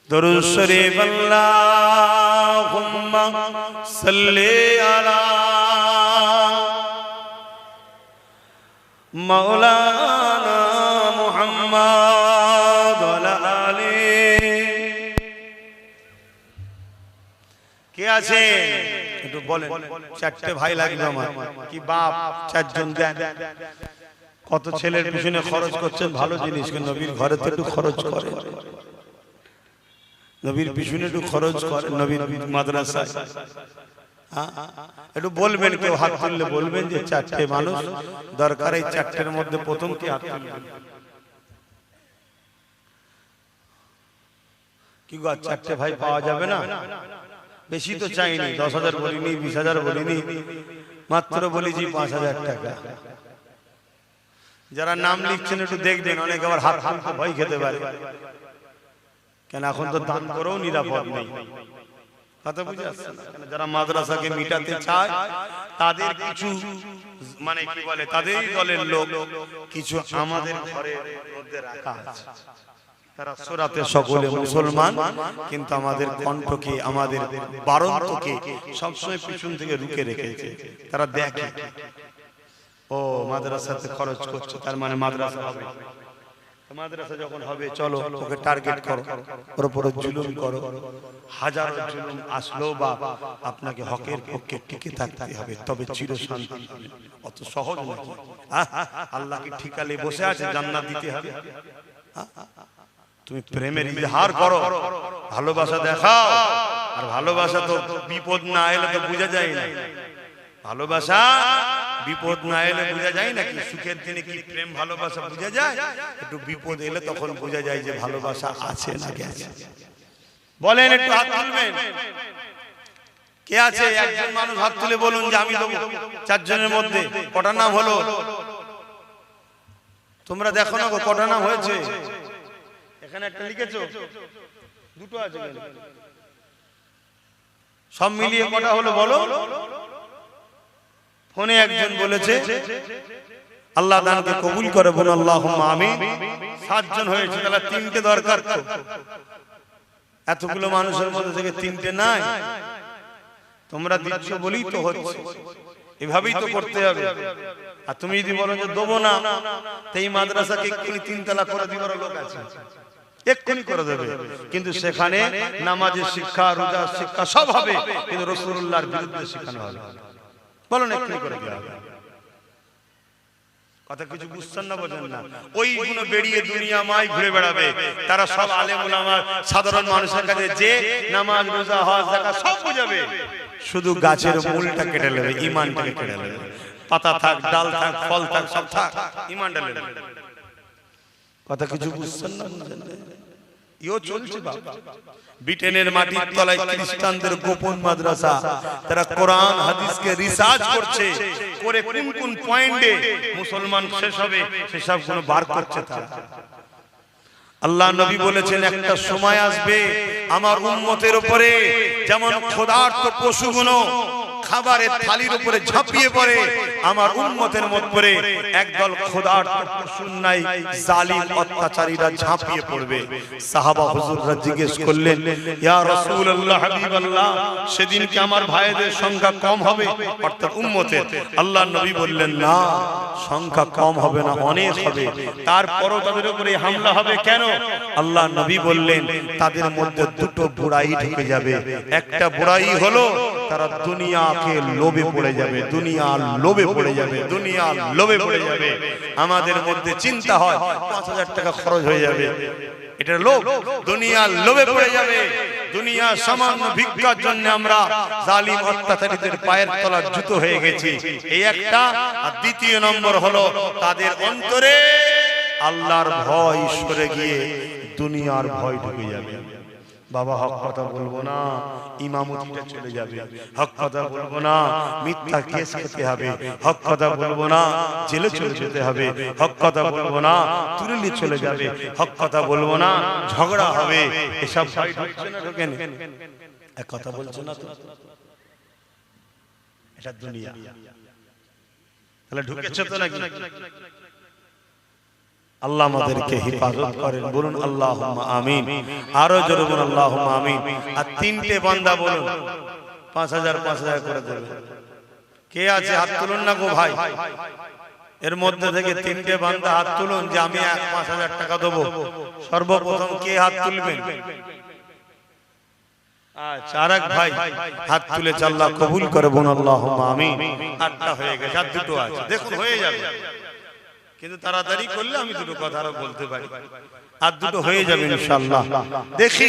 दुरूद शरीफ अल्लाहुम्मा सल्ली अला मौलाना मुहम्मद वाला आले। কে আছে একটু বলেন, চারটে ভাই লাগবে আমার, কি বাপ চারজন দেন। কত ছেলের পিছনে খরচ করছেন, ভালো জিনিস, নবীর ঘরে তো একটু খরচ করেন, নবীর পিছনে একটু খরচ করেন, নবীর মাদ্রাসায় একটু বলবেন, কেউ হাত তুললে বলবেন যে চারটে মানুষ দরকার, এই চারটের মধ্যে প্রথম কি হাত তুলবেন? কি গো, চারটে ভাই পাওয়া যাবে না? বেশি তো চাইনি, 10,000 বলিনি, 20,000 বলিনি, মাত্র বলেছি 5,000 টাকা। যারা নাম লিখছেন একটু দেখবেন, অনেকে আবার হাত তুলতে ভয় খেতে পারে, কেন এখন তো দান করেও নিরাপদ নেই। কথা বুঝে আসছে না? যারা মাদ্রাসাকে মিটাতে চায় তাদের কিছু মানে কি বলে, তাদেরই দলের লোক কিছু আমাদের ঘরের মধ্যে রাখা আছে। তারা সূরাতে সকলে মুসলমান, কিন্তু আমাদের কণ্ঠকে, আমাদের বারন্তকে সবসময় পিছন থেকে রুখে রেখেছে। তারা দেখে ও মাদ্রাসাতে খরচ করছে, তার মানে মাদ্রাসা হবে। মাদ্রাসা যখন হবে, চলো ওকে টার্গেট করো, ওর উপরে জুলুম করো। হাজারো জুলুম আসলো বা আপনাকে হকের পক্ষে টিকে থাকতে হবে, তবে চির শান্তি। অত সহজ নাকি? আল্লাহ কি ঠিকালে বসে আছে জান্নাত দিতে হবে? তুমি প্রেমের ইজহার করো, ভালোবাসা দেখাও। আর ভালোবাসা তো বিপদ না এলে তো বোঝা যায় না। ভালোবাসা বিপদ না এলে বোঝা যায় নাকি? সুখের দিনে কি প্রেম ভালোবাসা বোঝা যায়? একটু বিপদ এলে তখন বোঝা যায় যে ভালোবাসা আছে না গেছে। বলেন, একটু হাত তুলবেন। কে আছে? একজন মানুষ হাত তুলে বলুন যে আমি দেবো। চারজনের মধ্যে কটা নাম হলো? তোমরা দেখো না কটা নাম হয়েছে? এখানে একটা লিখেছো, দুটো আছে, সব মিলিয়ে কটা হলো বলো? ফোনে একজন বলেছে আল্লাহ দানকে কবুল করে, বলো আল্লাহুম্মা আমিন। 7 জন হয়েছে, তাহলে 3টে দরকার তো। এতগুলো মানুষের মধ্যে থেকে 3টে নাই, তোমরা দিচ্ছ বলেই তো হচ্ছে, এভাবেই তো করতে হবে। আর তুমি যদি বলো যে দেবো না, এই মাদ্রাসাকে এক্ষুনি 3 তালা করে দিবার লোক আছে, এক্ষুনি করে দেবে, কিন্তু সেখানে নামাজের শিক্ষা, রোজার শিক্ষা সব হবে, কিন্তু রাসূলুল্লাহর বিরুদ্ধে শেখানো হবে। বলুন, এক্ষুনি করে দেওয়া হবে। কথা কিছু বুঝছেন না, বোঝেন না? ওই গুলো বেরিয়ে দুনিয়া মাই ঘুরে বেড়াবে। তারা সব আলেম উলামা, সাধারণ মানুষের কাছে যে নামাজ, রোজা, হজ, যাকাত সব বুঝাবে, শুধু গাছের মূলটা কেটে নেবে, ঈমানটাকে কেটে নেবে। পাতা থাক, ডাল থাক, ফল থাক, সব থাক, ঈমানটা নেবে। কথা কিছু বুঝছেন না, বুঝেন না? ইও চলছে বাবা। ব্রিটেনের মাটির তলায় খ্রিস্টানদের গোপন মাদ্রাসা, তারা কোরআন হাদিসকে রিসার্চ করছে, করে কোন কোন পয়েন্টে মুসলমান শেষ হবে সেসব গুলো বার করছে তারা। আল্লাহ নবী বলেছেন একটা সময় আসবে আমার উম্মতের উপরে যেমন ক্ষুধার্ত পশুগুলো খাবারের থালির উপরে ঝাঁপিয়ে পড়ে, আমার উম্মতের মধ্যে একদল ক্ষুধার্ত পশুর নাই জালিম অত্যাচারীরা ঝাঁপিয়ে পড়বে। সাহাবা হুজুররা জিজ্ঞেস করলেন, ইয়া রাসূলুল্লাহ, হাবিবাল্লাহ, সেদিন কি আমার ভাইদের সংখ্যা কম হবে, অর্থাৎ উম্মতের? আল্লাহ নবী বললেন, না, সংখ্যা কম হবে না, অনেক হবে। তারপরও তাদের উপরে হামলা হবে কেন? আল্লাহ নবী বললেন, তাদের মধ্যে দুটো বুড়াই ঢুকে যাবে। একটা বুড়াই হলো তারা দুনিয়াকে লোভে পড়ে যাবে, দুনিয়ার লোভে পড়ে যাবে, দুনিয়ার লোভে পড়ে যাবে। আমাদের মধ্যে চিন্তা হয় 5,000 টাকা খরচ হয়ে যাবে, এটা লোভ। দুনিয়ার লোভে পড়ে যাবে, দুনিয়া সামান্য ভিক্ষার জন্য আমরা জালিম অত্যাচারীদের পায়ের তলার জুতো হয়ে গেছি, এই একটা। আর দ্বিতীয় নম্বর হলো তাদের অন্তরে আল্লাহর ভয় সরে গিয়ে দুনিয়ার ভয় ঢুকে যাবে। বাবা, হক কথা বলবো না, ইমামতিটা চলে যাবে। হক কথা বলবো না, মিথ্যা কেস খেতে হবে। হক কথা বলবো না, জেলে চলে যেতে হবে। হক কথা বলবো না, তুরলি চলে যাবে। হক কথা বলবো না, ঝগড়া হবে। এসব ভয় ঢুকছে না, ঢোকেন? এক কথা বলছো না তো, এটা দুনিয়া। তাহলে ঢুকেছে তো নাকি? আল্লাহ আমাদেরকে হেফাজত করেন, বলুন আল্লাহুম্মা আমিন। আরো জোরে বলুন আল্লাহুম্মা আমিন। আর তিনটে বান্দা বলুন 5000 5000 করে দেবেন। কে আছে হাত তুলুন না গো ভাই, এর মধ্যে থেকে তিনটে বান্দা হাত তুলুন যে আমি 5000 টাকা দেবো। সর্বপ্রথম কে হাত তুলবেন? আচ্ছা, আরেক ভাই হাত তুলে আল্লাহ কবুল করে, বলুন আল্লাহুম্মা আমিন। 8টা হয়ে গেছে, আর দুটো আছে, দেখুন হয়ে যাবে, কিন্তু তাড়াতাড়ি করলে আমি দুটো কথা আরো বলতে পারি। আর দুটো হয়ে যাবে ইনশাআল্লাহ। দেখি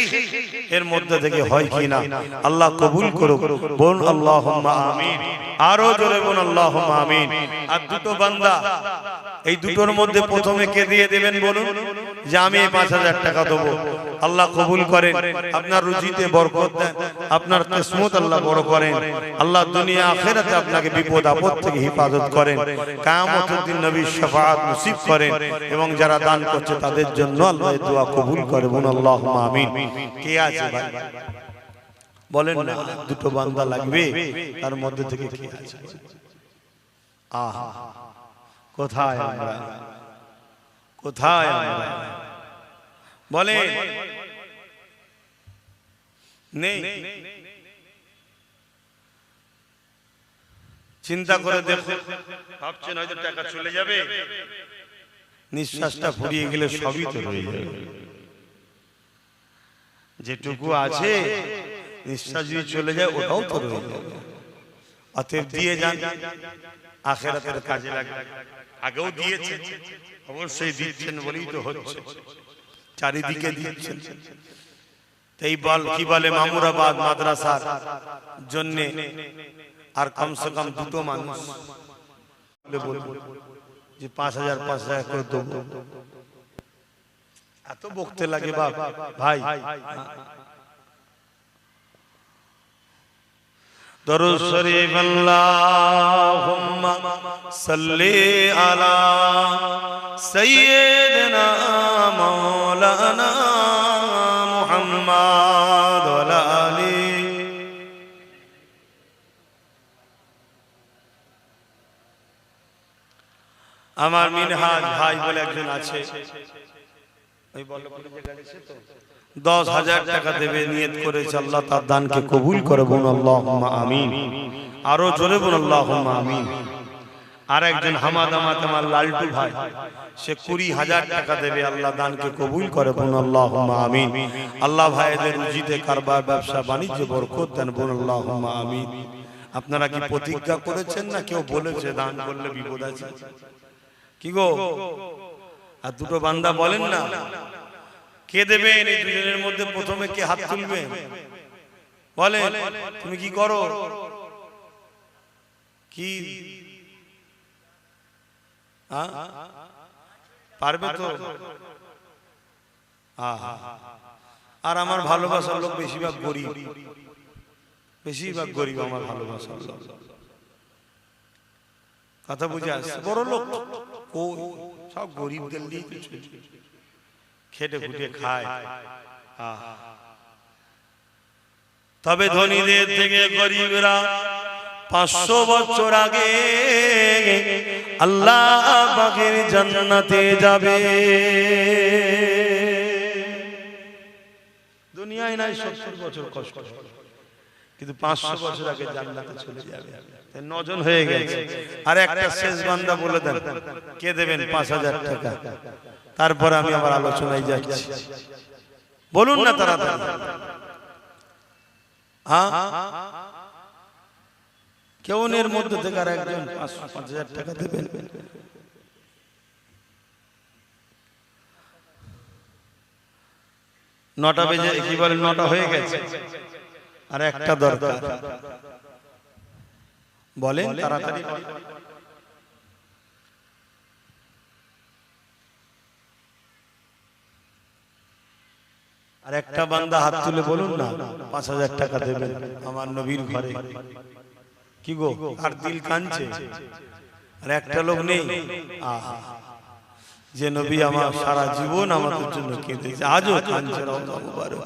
এর মধ্যে থেকে হয় কিনা, আল্লাহ কবুল করুক, বলুন আল্লাহুম্মা আমিন। আরো জোরে বলুন আল্লাহুম্মা আমিন। আর দুটো বান্দা, এই দুটোর মধ্যে প্রথমে কে দিয়ে দেবেন বলুন যে আমি 5000 টাকা দেবো। আল্লাহ কবুল করেন, আপনার রুজিতে বরকত দেন, আপনার কিসমত আল্লাহ বড় করেন, আল্লাহ দুনিয়া আখিরাতে আপনাকে বিপদ আপদ থেকে হেফাজত করেন, কিয়ামতের দিন নবীর শাফাআত নসিব করেন, এবং যারা দান করছে তাদের জন্য আল্লাহ এই দোয়া কবুল করে, বলুন আল্লাহুম্মা আমিন। কে আছে ভাই বলেন না, দুটো বান্দা লাগবে, তার মধ্যে থেকে কে আছে? আহা, কোথায় আমরা, কোথায় আমরা বলেন? নেই? চিন্তা করে দেখুন, ভাবছেন হয়তো টাকা চলে যাবে, নিঃশ্বাসটা ফুরিয়ে গেলে সবই তো রয়ে যাবে। যেটুকু আছে নিঃশ্বাস যদি চলে যায় ওটাও তো রয়ে যাবে। অতএব দিয়ে যান, আখিরাতের কাজে লাগবে। আগেও দিয়েছেন, অবশ্যই দিচ্ছেন বলেই তো হচ্ছে, চারিদিকে দিচ্ছেন। এই বল কি বলে, মামুরাবাদ মাদ্রাসার জন্য আর কমসে কম দুটো মানুষ বলবো যে 5000 5000 করে দেবো। এত বকতে লাগে বাপ ভাই। দরুদ শরীফ আল্লাহুম্মা সাল্লি আলা সাইয়্যিদিনা মাওলানা মুহাম্মদ ওয়া আলা আলি। আমার মিনহাজ ভাই বলে একজন আছে, ওই বল্লভপুরে যে গেছে তো 10000 টাকা দেবে নিয়ত করেছে, আল্লাহ তার দানকে কবুল করে, বলুন আল্লাহুম্মা আমিন। আরো জোরে বলুন আল্লাহুম্মা আমিন। আর একজন হামাদামাত আমার লালটু ভাই, সে 20000 টাকা দেবে, আল্লাহ দানকে কবুল করে, বলুন আল্লাহুম্মা আমিন। আল্লাহ ভাইদের রুজিতে কারবার ব্যবসা বাণিজ্যে বরকত দেন, বলুন আল্লাহুম্মা আমিন। আপনারা কি প্রতিজ্ঞা করেছেন না কেউ বলেছে দান করলে বিপদ আছে? কি গো, আর দুটো বান্দা বলেন না কে দেবেন? এই দুজনের মধ্যে প্রথমে কে হাত তুলবে বলেন? তুমি কি করো? কি পারবে তো? আর আমার ভালোবাসার লোক বেশিরভাগ গরিব, বেশিরভাগ গরিব আমার ভালোবাসার লোক। কথা বুঝে আসছে? বড় লোক সব গরিবদের নিয়ে খেটে খুটে খায়। তবে ধনীদের থেকে গরিবরা 500 বছর আগে আল্লাহ পাকের জান্নাতে যাবে। দুনিয়ায় নাই 70 বছর কষ্ট, কিন্তু 500 বছর আগে জান্নাতে চলে যাবে। 9 জন হয়ে গেছে, আর একটা শেষ বান্দা বলে দেন কে দেবেন 5000 টাকা। তারপর আমি আবার আলোচনায় যাচ্ছি, বলুন না তাড়াতাড়ি। কেউ এর মধ্যে থেকে আর একজন 5000 টাকা দেবেন? নটা বেজে কি বলেন, 9টা হয়ে গেছে, আর একটা দরকার, বলেন তাড়াতাড়ি। আর একটা বান্দা হাত তুলে বলুন না 5000 টাকা দেবেন আমার নবীর ঘরে। কি গো, আর দিল কাঁদছে, আর একটা লোক নেই যে নবী আমার সারা জীবন আমাদের জন্য কেঁদেছে, আজও কাঁদছে। রওজা মুবারক,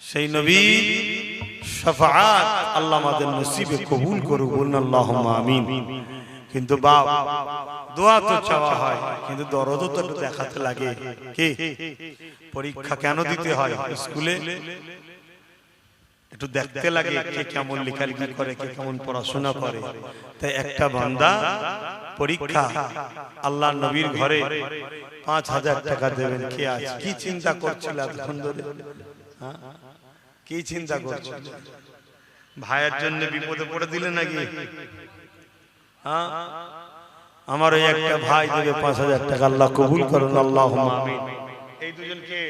সেই নবী শাফাআত আল্লাহ আমাদের নসিবে কবুল করুক, বলুন আল্লাহুম্মা আমিন। কিন্তু বাপ দোয়া তো চাওয়া হয়, কিন্তু দরদও তো একটু দেখাতে লাগে। কি পরীক্ষা কেন দিতে হয়? স্কুলে একটু দেখতে লাগে কে কেমন লেখালেখি করে, কে কেমন পড়াশোনা করে। তাই একটা বান্দা পরীক্ষা, আল্লাহ নবীর ঘরে 5000 টাকা দেবেন। কে আছে? কি চিন্তা করছিল এতক্ষণ ধরে? কি চিন্তা করছিল? ভাইয়ের জন্য বিপদে পড়ে দিলে নাকি? হ্যাঁ, আমার ওই একটা ভাই দেবে 5000 টাকা, আল্লাহ কবুল করুন, আল্লাহুম্মা আমিন। এই দুজনকে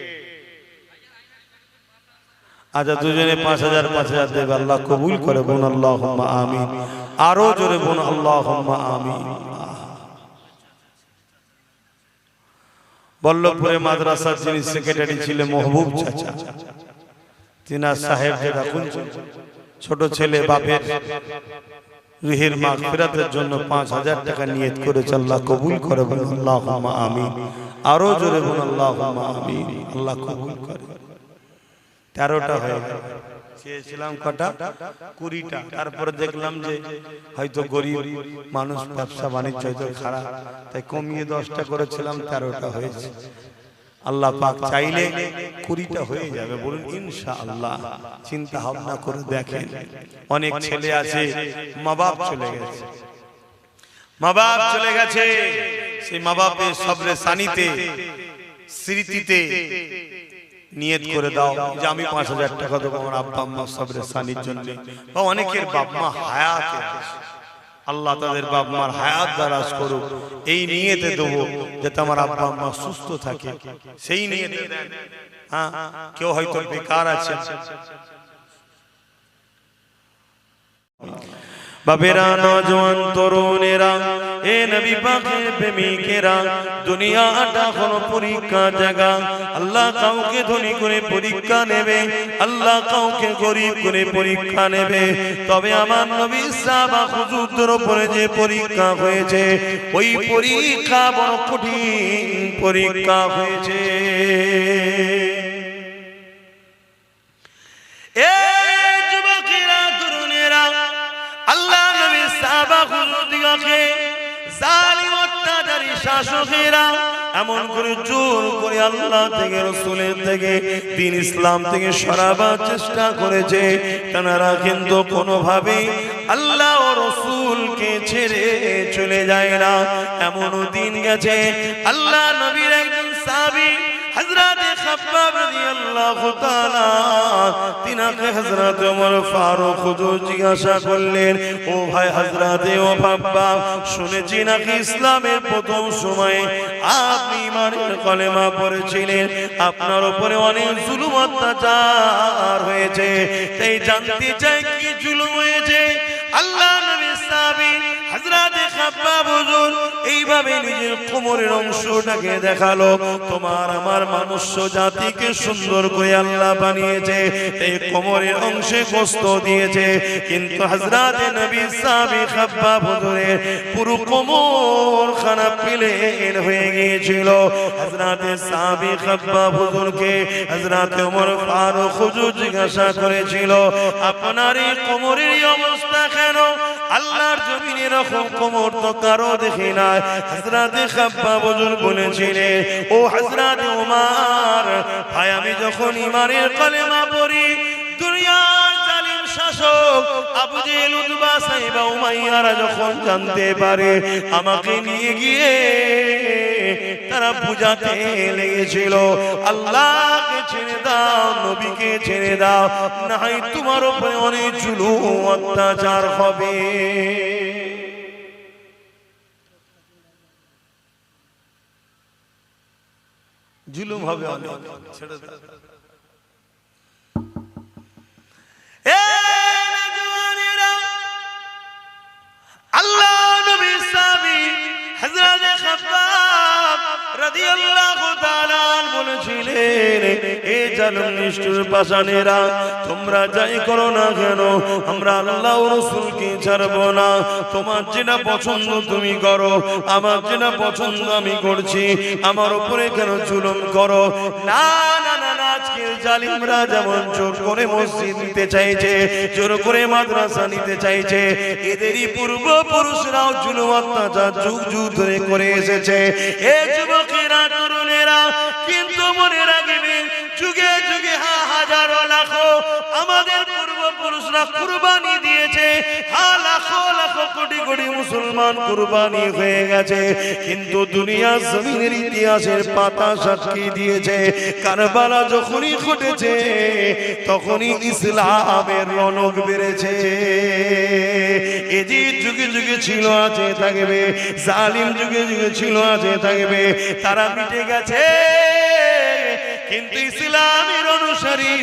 আচ্ছা, দুজনে 5000 দেবে, আল্লাহ কবুল করে, বোন আল্লাহুম্মা আমিন। আরো জোরে বোন আল্লাহুম্মা আমিন। বল্লভপুরে মাদ্রাসার যিনি সেক্রেটারি ছিলেন মাহবুব চাচা, তিনার সাহেব যেটা ছোট ছেলে বাপের রুহের মাগফিরাতের জন্য 5000 টাকা নিয়ত করেছে, আল্লাহ কবুল করে, বলুন আল্লাহুম্মা আমিন। আরো জোরে বলুন আল্লাহুম্মা আমিন। আল্লাহ কবুল করে। 13টা হয়ে গেল। চেয়েছিলাম কটা? 20টা। তারপরে দেখলাম যে হয়তো গরিব মানুষ, ব্যবসা বাণিজ্য হয়তো খারাপ, তাই কমিয়ে 10টা করেছিলাম, 13টা হয়েছে। আল্লাহ পাক চাইলে 20টা হয়ে যাবে, বলুন ইনশাআল্লাহ। চিন্তা ভাবনা করে দেখেন, অনেক ছেলে আছে মা বাপ চলে গেছে, মা বাপ চলে গেছে, সেই মা বাপের সবরে সানিতে স্মৃতিতে নিয়ত করে দাও যে আমি 5000 টাকা দেবো আমার আব্বা আম্মা সবরে সানির জন্য। বা অনেকের বাপ মা হায়াতে আছে, আল্লাহ তাদের বাপ মার হায়াত দারাজ করুক, এই নিয়তে দেবো যাতে আমার আব্বা আম্মা সুস্থ থাকে, সেই নিয়তে দেন। হ্যাঁ, কেউ হয়তো বেকার আছে, বাবেরা, নওজোয়ান তরুণেরা, এ নবী পাকের প্রেমিকেরা, দুনিয়াটা হলো পরীক্ষার জায়গা। আল্লাহ কাউকে ধনী করে পরীক্ষা নেবে, আল্লাহ কাউকে গরিব করে পরীক্ষা নেবে। তবে আমার নবী সাহাবা হুজুরদের উপরে যে পরীক্ষা হয়েছে, ওই পরীক্ষা বড় কঠিন পরীক্ষা হয়েছে। এ যুবকেরা, তরুণেরা, আল্লাহ নবী সাহাবা হুজুরদিগকে জালিম অত্যাচারী শাসকেরা এমন করে জোর করে আল্লাহ থেকে, রাসূলের থেকে, দ্বীন ইসলাম থেকে সরাবার চেষ্টা করেছে। তারা কিন্তু কোনোভাবেই আল্লাহ ও রাসূলকে ছেড়ে চলে যায় না। এমনও দিন গেছে, আল্লাহ নবীর একজন সাহাবী হযরত খাব্বাব রাদিয়াল্লাহু তাআলা, তিনাকে হযরত ওমর ফারুক হুজুর জিজ্ঞাসা করলেন, ও ভাই হযরত ও খাব্বাব, শুনেছি নাকি ইসলামের প্রথম সময়ে আপনি ইমানের কলেমা পড়েছিলেন, আপনার উপরে অনেক জুলুম অত্যাচার হয়েছে, তাই জানতে চাই কি জুলুম হয়েছে? আল্লাহ নবীর সাহাবী হযরত খাব্বাব হুজুর এইভাবে নিজের কোমরের অংশটাকে দেখালো, তোমার আমার মনুষ্য জাতিকে সুন্দর করে আল্লাহ বানিয়েছে, এই কোমরের অংশে কষ্ট দিয়েছে, কিন্তু হযরত নবী সাহাবী খাব্বাব হুজুরের পুরো কোমর খানা প্লেন হয়ে গিয়েছিল। হযরত সাহাবী খাব্বাব হুজুরকে হযরত ওমর ফারুক হুজুর জিজ্ঞাসা করেছিল, আপনার এই কোমরের অবস্থা কেন? আল্লাহর জমিনে এরকম কোমর তো কারো দেখি নাই। হযরত খাব্বাব হুজুর বলেছিলেন, ও হযরত ওমর ভাই, আমি যখন ইমানের কলেমা পড়ি, দুনিয়ার জালিম শাসক আবু জেহেল, উতবা, সাইবা, উমাইয়ারা যখন জানতে পারে, আমাকে নিয়ে গিয়ে তারা বুঝাতে লেগেছিল, আল্লাহকে ছেড়ে দাও, নবীকে ছেড়ে দাও, না হয় তোমার উপরে অনেক জুলুম অত্যাচার হবে। জুলুম হবে অনেক, ছেড়ে দাও। আল্লাহ নবী সাহাবী হযরত খাব্বাব রাদিয়াল্লাহু তাআলা বলেছিলেন, এই জালিম নিষ্ঠুর পাষাণেরা, তোমরা যাই করো না কেন, আমরা আল্লাহ ও রাসূলকে ছাড়বো না। তোমার যেটা পছন্দ তুমি করো, আমার যেটা পছন্দ আমি করছি, আমার উপরে কেন জুলুম করো? না না না, আজকের জালিমরা যেমন জোর করে মসজিদ নিতে চাইছে, জোর করে মাদ্রাসা নিতে চাইছে, এদেরই পূর্বপুরুষরাও জুলুম অত্যাচার যুগ যুগ ধরে করে এসেছে। এ যুবকেরা, তরুণেরা, কিন্তু মনে রাখবেন, যুগে যুগে হাজারো লাখো আমাদের পূর্বপুরুষরা কুরবানি দিয়েছে, লাখো লাখো কোটি কোটি মুসলমান কুরবানি হয়ে গেছে, কিন্তু দুনিয়ার জমিনের ইতিহাসের পাতা সাক্ষী দিয়েছে, কারবালা যখনই ঘটেছে তখনই ইসলামের রণক বেড়েছে। এজিদ যুগে যুগে ছিল, আছে, থাকবে, জালিম যুগে যুগে ছিল, আছে, থাকবে, তারা মিটে গেছে, কিন্তু ইসলামের অনুসারী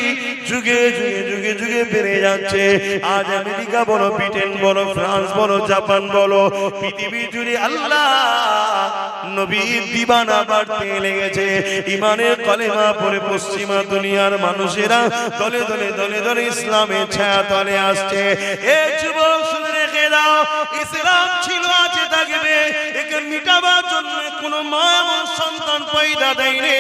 যুগে যুগে যুগে যুগে বেড়ে যাচ্ছে। আজ আমেরিকা বলো, ব্রিটেন বলো, ফ্রান্স বলো, জাপান বলো, পৃথিবী জুড়ে আল্লাহ নবীর দিবানা বাড়তে লেগেছে। ইমানের কলেমা পড়ে পশ্চিমা দুনিয়ার মানুষেরা দলে দলে দলে দলে ইসলামের ছায়া তলে আসছে। এ যুবক, শুনে রেখে দাও, ইসলাম ছিল, আছে, থাকবে, একে মিটাবার জন্য কোনো মা এবং সন্তান পয়দা দেয়নি।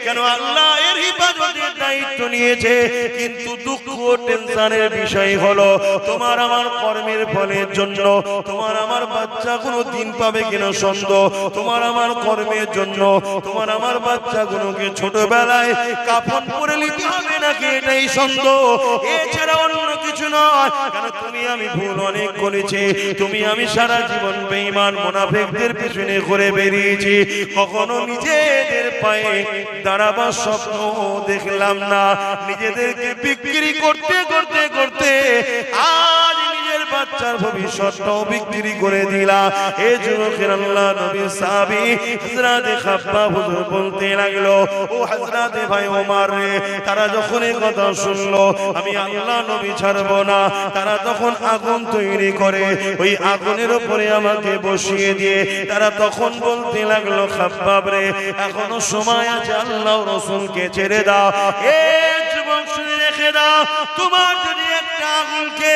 কেন? আল্লাহ এর হিফাজতের দায়িত্ব নিয়েছে। কিন্তু দুঃখ ও টেনশনের বিষয় হলো, তোমার আমার কর্মের ফলের জন্য তোমার আমার বাচ্চা কোনো দিন পাবে কিনা সন্দেহ, তোমার আমার কর্মের জন্য তোমার আমার বাচ্চাগুলোকে ছোটবেলায় কাফন পরে নিতে হবে নাকি, এটাই সন্দেহ, এছাড়া অন্য কিছু নয়। কেন? তুমি আমি ভুল অনেক করেছি, তুমি আমি সারা জীবন বেঈমান মুনাফিকদের পিছনে ঘুরে বেরিয়েছি, কখনো নিজেদের পায়ে দাঁড়াবার স্বপ্ন দেখলাম না। নিজেদেরকে বিক্রি করতে করতে করতে আজ নিজের বাচ্চার ভবিষ্যৎটাও বিক্রি করে দিলা। এই যুবকের আল্লাহ নবী সাহাবী হযরতে খাব্বাব হুজুর বলতে লাগলো, ও হযরতে ভাই ওমর রে, তারা যখন এই কথা শুনলো আমি আল্লাহ নবী ছাড়বো না, তারা তখন আগুন তৈরি করে ওই আগুনের উপরে আমাকে বসিয়ে দিয়ে তারা তখন বলতে লাগলো, খাব্বাব রে, এখনো সময় আছে, আল্লাহ রাসূলকে ছেড়ে দাও। এ যুবক, শুনে রেখে দাও, তোমার যদি একটা আগুনকে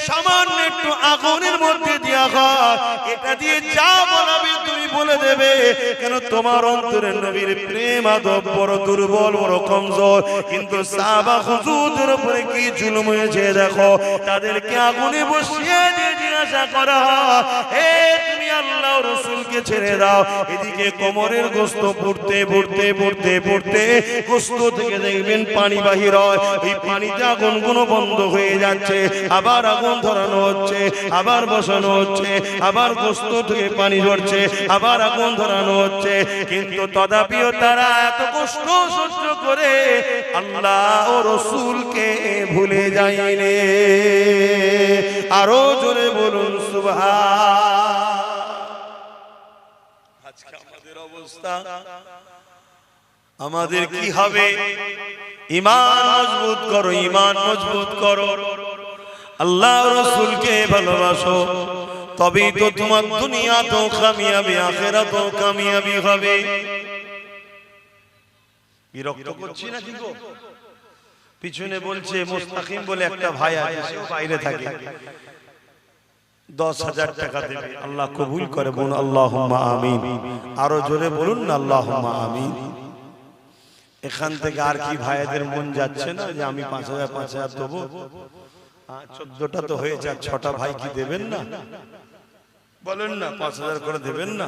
সামান্য একটু আগুনের মধ্যে দেওয়া হয়, এটা দিয়ে যা বলাবে তুমি বলে দেবে। কেন? তোমার অন্তরের নবীর প্রেম আদব বড় দুর্বল, বড় কমজোর। কিন্তু সাহাবা হুজুরদের উপরে কি জুলুম হয়েছে দেখো, তাদেরকে আগুনে বসিয়ে দিয়ে জিজ্ঞাসা করা, হে তুমি আল্লাহ রাসূলকে ছেড়ে দাও। এদিকে কোমরের গোশত পড়তে পড়তে পড়তে পড়তে গোশত থেকে দেখবেন পানি বাহির হয়, এই পানিতে আগুনগুলো বন্ধ হয়ে যাচ্ছে, আবার আগুন ধরানো হচ্ছে, আবার বসানো হচ্ছে, আবার গোশত থেকে পানি ঝরছে, আবার আগুন ধরানো হচ্ছে, কিন্তু তথাপিও তারা এত কষ্ট সহ্য করে আল্লাহ ও রাসূলকে ভুলে যায়নি। আরো জোরে বলুন সুবহান। আজকে আমাদের অবস্থা, আমাদের কি হবে? ঈমান মজবুত করো, ঈমান মজবুত করো, আল্লাহ রাসূলকে ভালোবাসো, তবেই তো তোমার দুনিয়াতেও কামিয়াবি, আখিরাতেও কামিয়াবি হবে। বিরক্ত করছি না কি গো? পিছনে বলছে মুস্তাকিম বলে একটা ভাই আছে, সেও বাইরে থাকে, 10,000 টাকা দেবে, আল্লাহ কবুল করে, বলুন আল্লাহুম্মা আমিন। আরো জোরে বলুন না আল্লাহুম্মা আমিন। এখান থেকে আর কি ভাইদের মন যাচ্ছে না যে আমি 5,000 দেবো? 14টা তো হয়েছে, 6টা ভাই কি দেবেন না? বলেন না, 5,000 করে দেবেন না?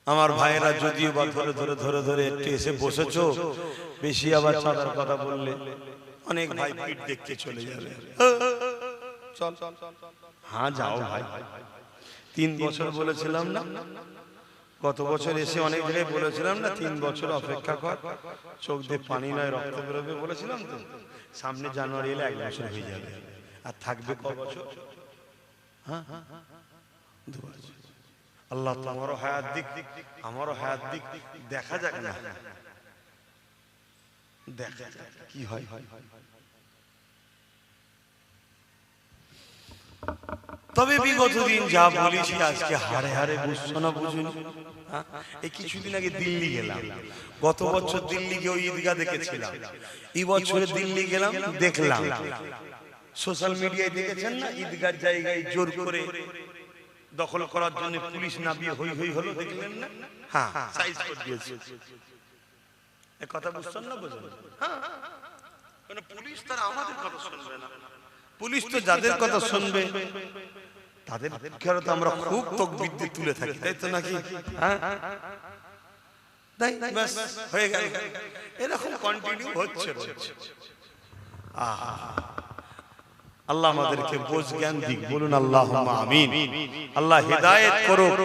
আমার ভাইয়েরা যদিও বা ধরে ধরে ধরে ধরে একটু এসে বসেছো, বেশি আবার চাঁদার কথা বললে অনেক ভাই পিঠ দেখতে চলে যাবে। চল, হ্যাঁ যাও ভাই, 3 বছর বলেছিলাম না? গত বছর এসে অনেক জায়গায় বলেছিলাম না 3 বছর অপেক্ষা কর, চোখ দিয়ে পানি নয় রক্ত বেরোবে বলেছিলাম তো। সামনে জানুয়ারি এলে 1 বছর হয়ে যাবে, আর থাকবে ক বছর? হ্যাঁ 2 বছর। আল্লাহ তোমারও হায়াত দিক, আমারও হায়াত দিক, দেখা যাক না, দেখা যাক কি হয়। তবে বিগত দিন যা বলেছি আজকে হারে হারে বুঝছো না, বুঝুন। এই কিছুদিন আগে দিল্লি গেলাম, গত বছর দিল্লি গিয়ে ঈদগাহ দেখেছিলাম, এই বছরে দিল্লি গেলাম, দেখলাম সোশ্যাল মিডিয়ায় দেখেছেন না, ঈদগাহ জায়গায় জোর করে দখল করার জন্য পুলিশ নামিয়ে হই হই হলো, দেখলেন না? হ্যাঁ, সাইজ করে দিয়েছে। এই কথা বুঝছেন না? বুঝুন। হ্যাঁ, মানে পুলিশ তারা আমাদের কথা শুনবে না। পুলিশ তো যাদের কথা শুনবে তাদের খেয়াল তো আমরা খুব তাকবীর দিয়ে তুলে থাকি, তাই তো নাকি? হ্যাঁ, তাই বাস হয়ে গেল। এরকম কন্টিনিউ হচ্ছে। আল্লাহ আমাদেরকে বোঝ জ্ঞান দিক, বলুন আল্লাহুম্মা আমিন। আল্লাহ হিদায়াত করুক,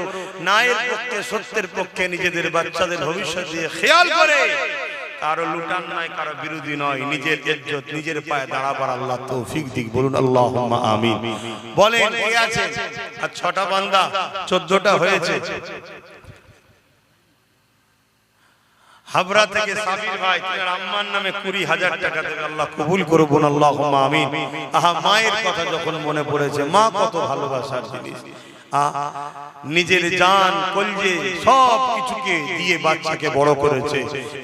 ন্যায়ের পক্ষে সত্যের পক্ষে নিজেদের বাচ্চাদের ভবিষ্যৎ দিয়ে খেয়াল করে কারো লুটান নয়, কারো বিরোধী নয়, নিজের ইজ্জত নিজের পায়ে দাঁড়াবার আল্লাহ তৌফিক দিক, বলুন আল্লাহুম্মা আমিন। বলেন কে আছে? আর 6টা বান্দা 14টা হয়েছে। হাবড়া থেকে সাবির ভাই, তার আম্মার নামে 20,000 টাকা দেবে, আল্লাহ কবুল করুন আল্লাহুম্মা আমিন। আহা, মায়ের কথা যখন মনে পড়েছে, মা কত ভালোবাসার জিনিস। নিজের জান কলজে সব কিছুকে দিয়ে বাচ্চাকে বড় করেছে।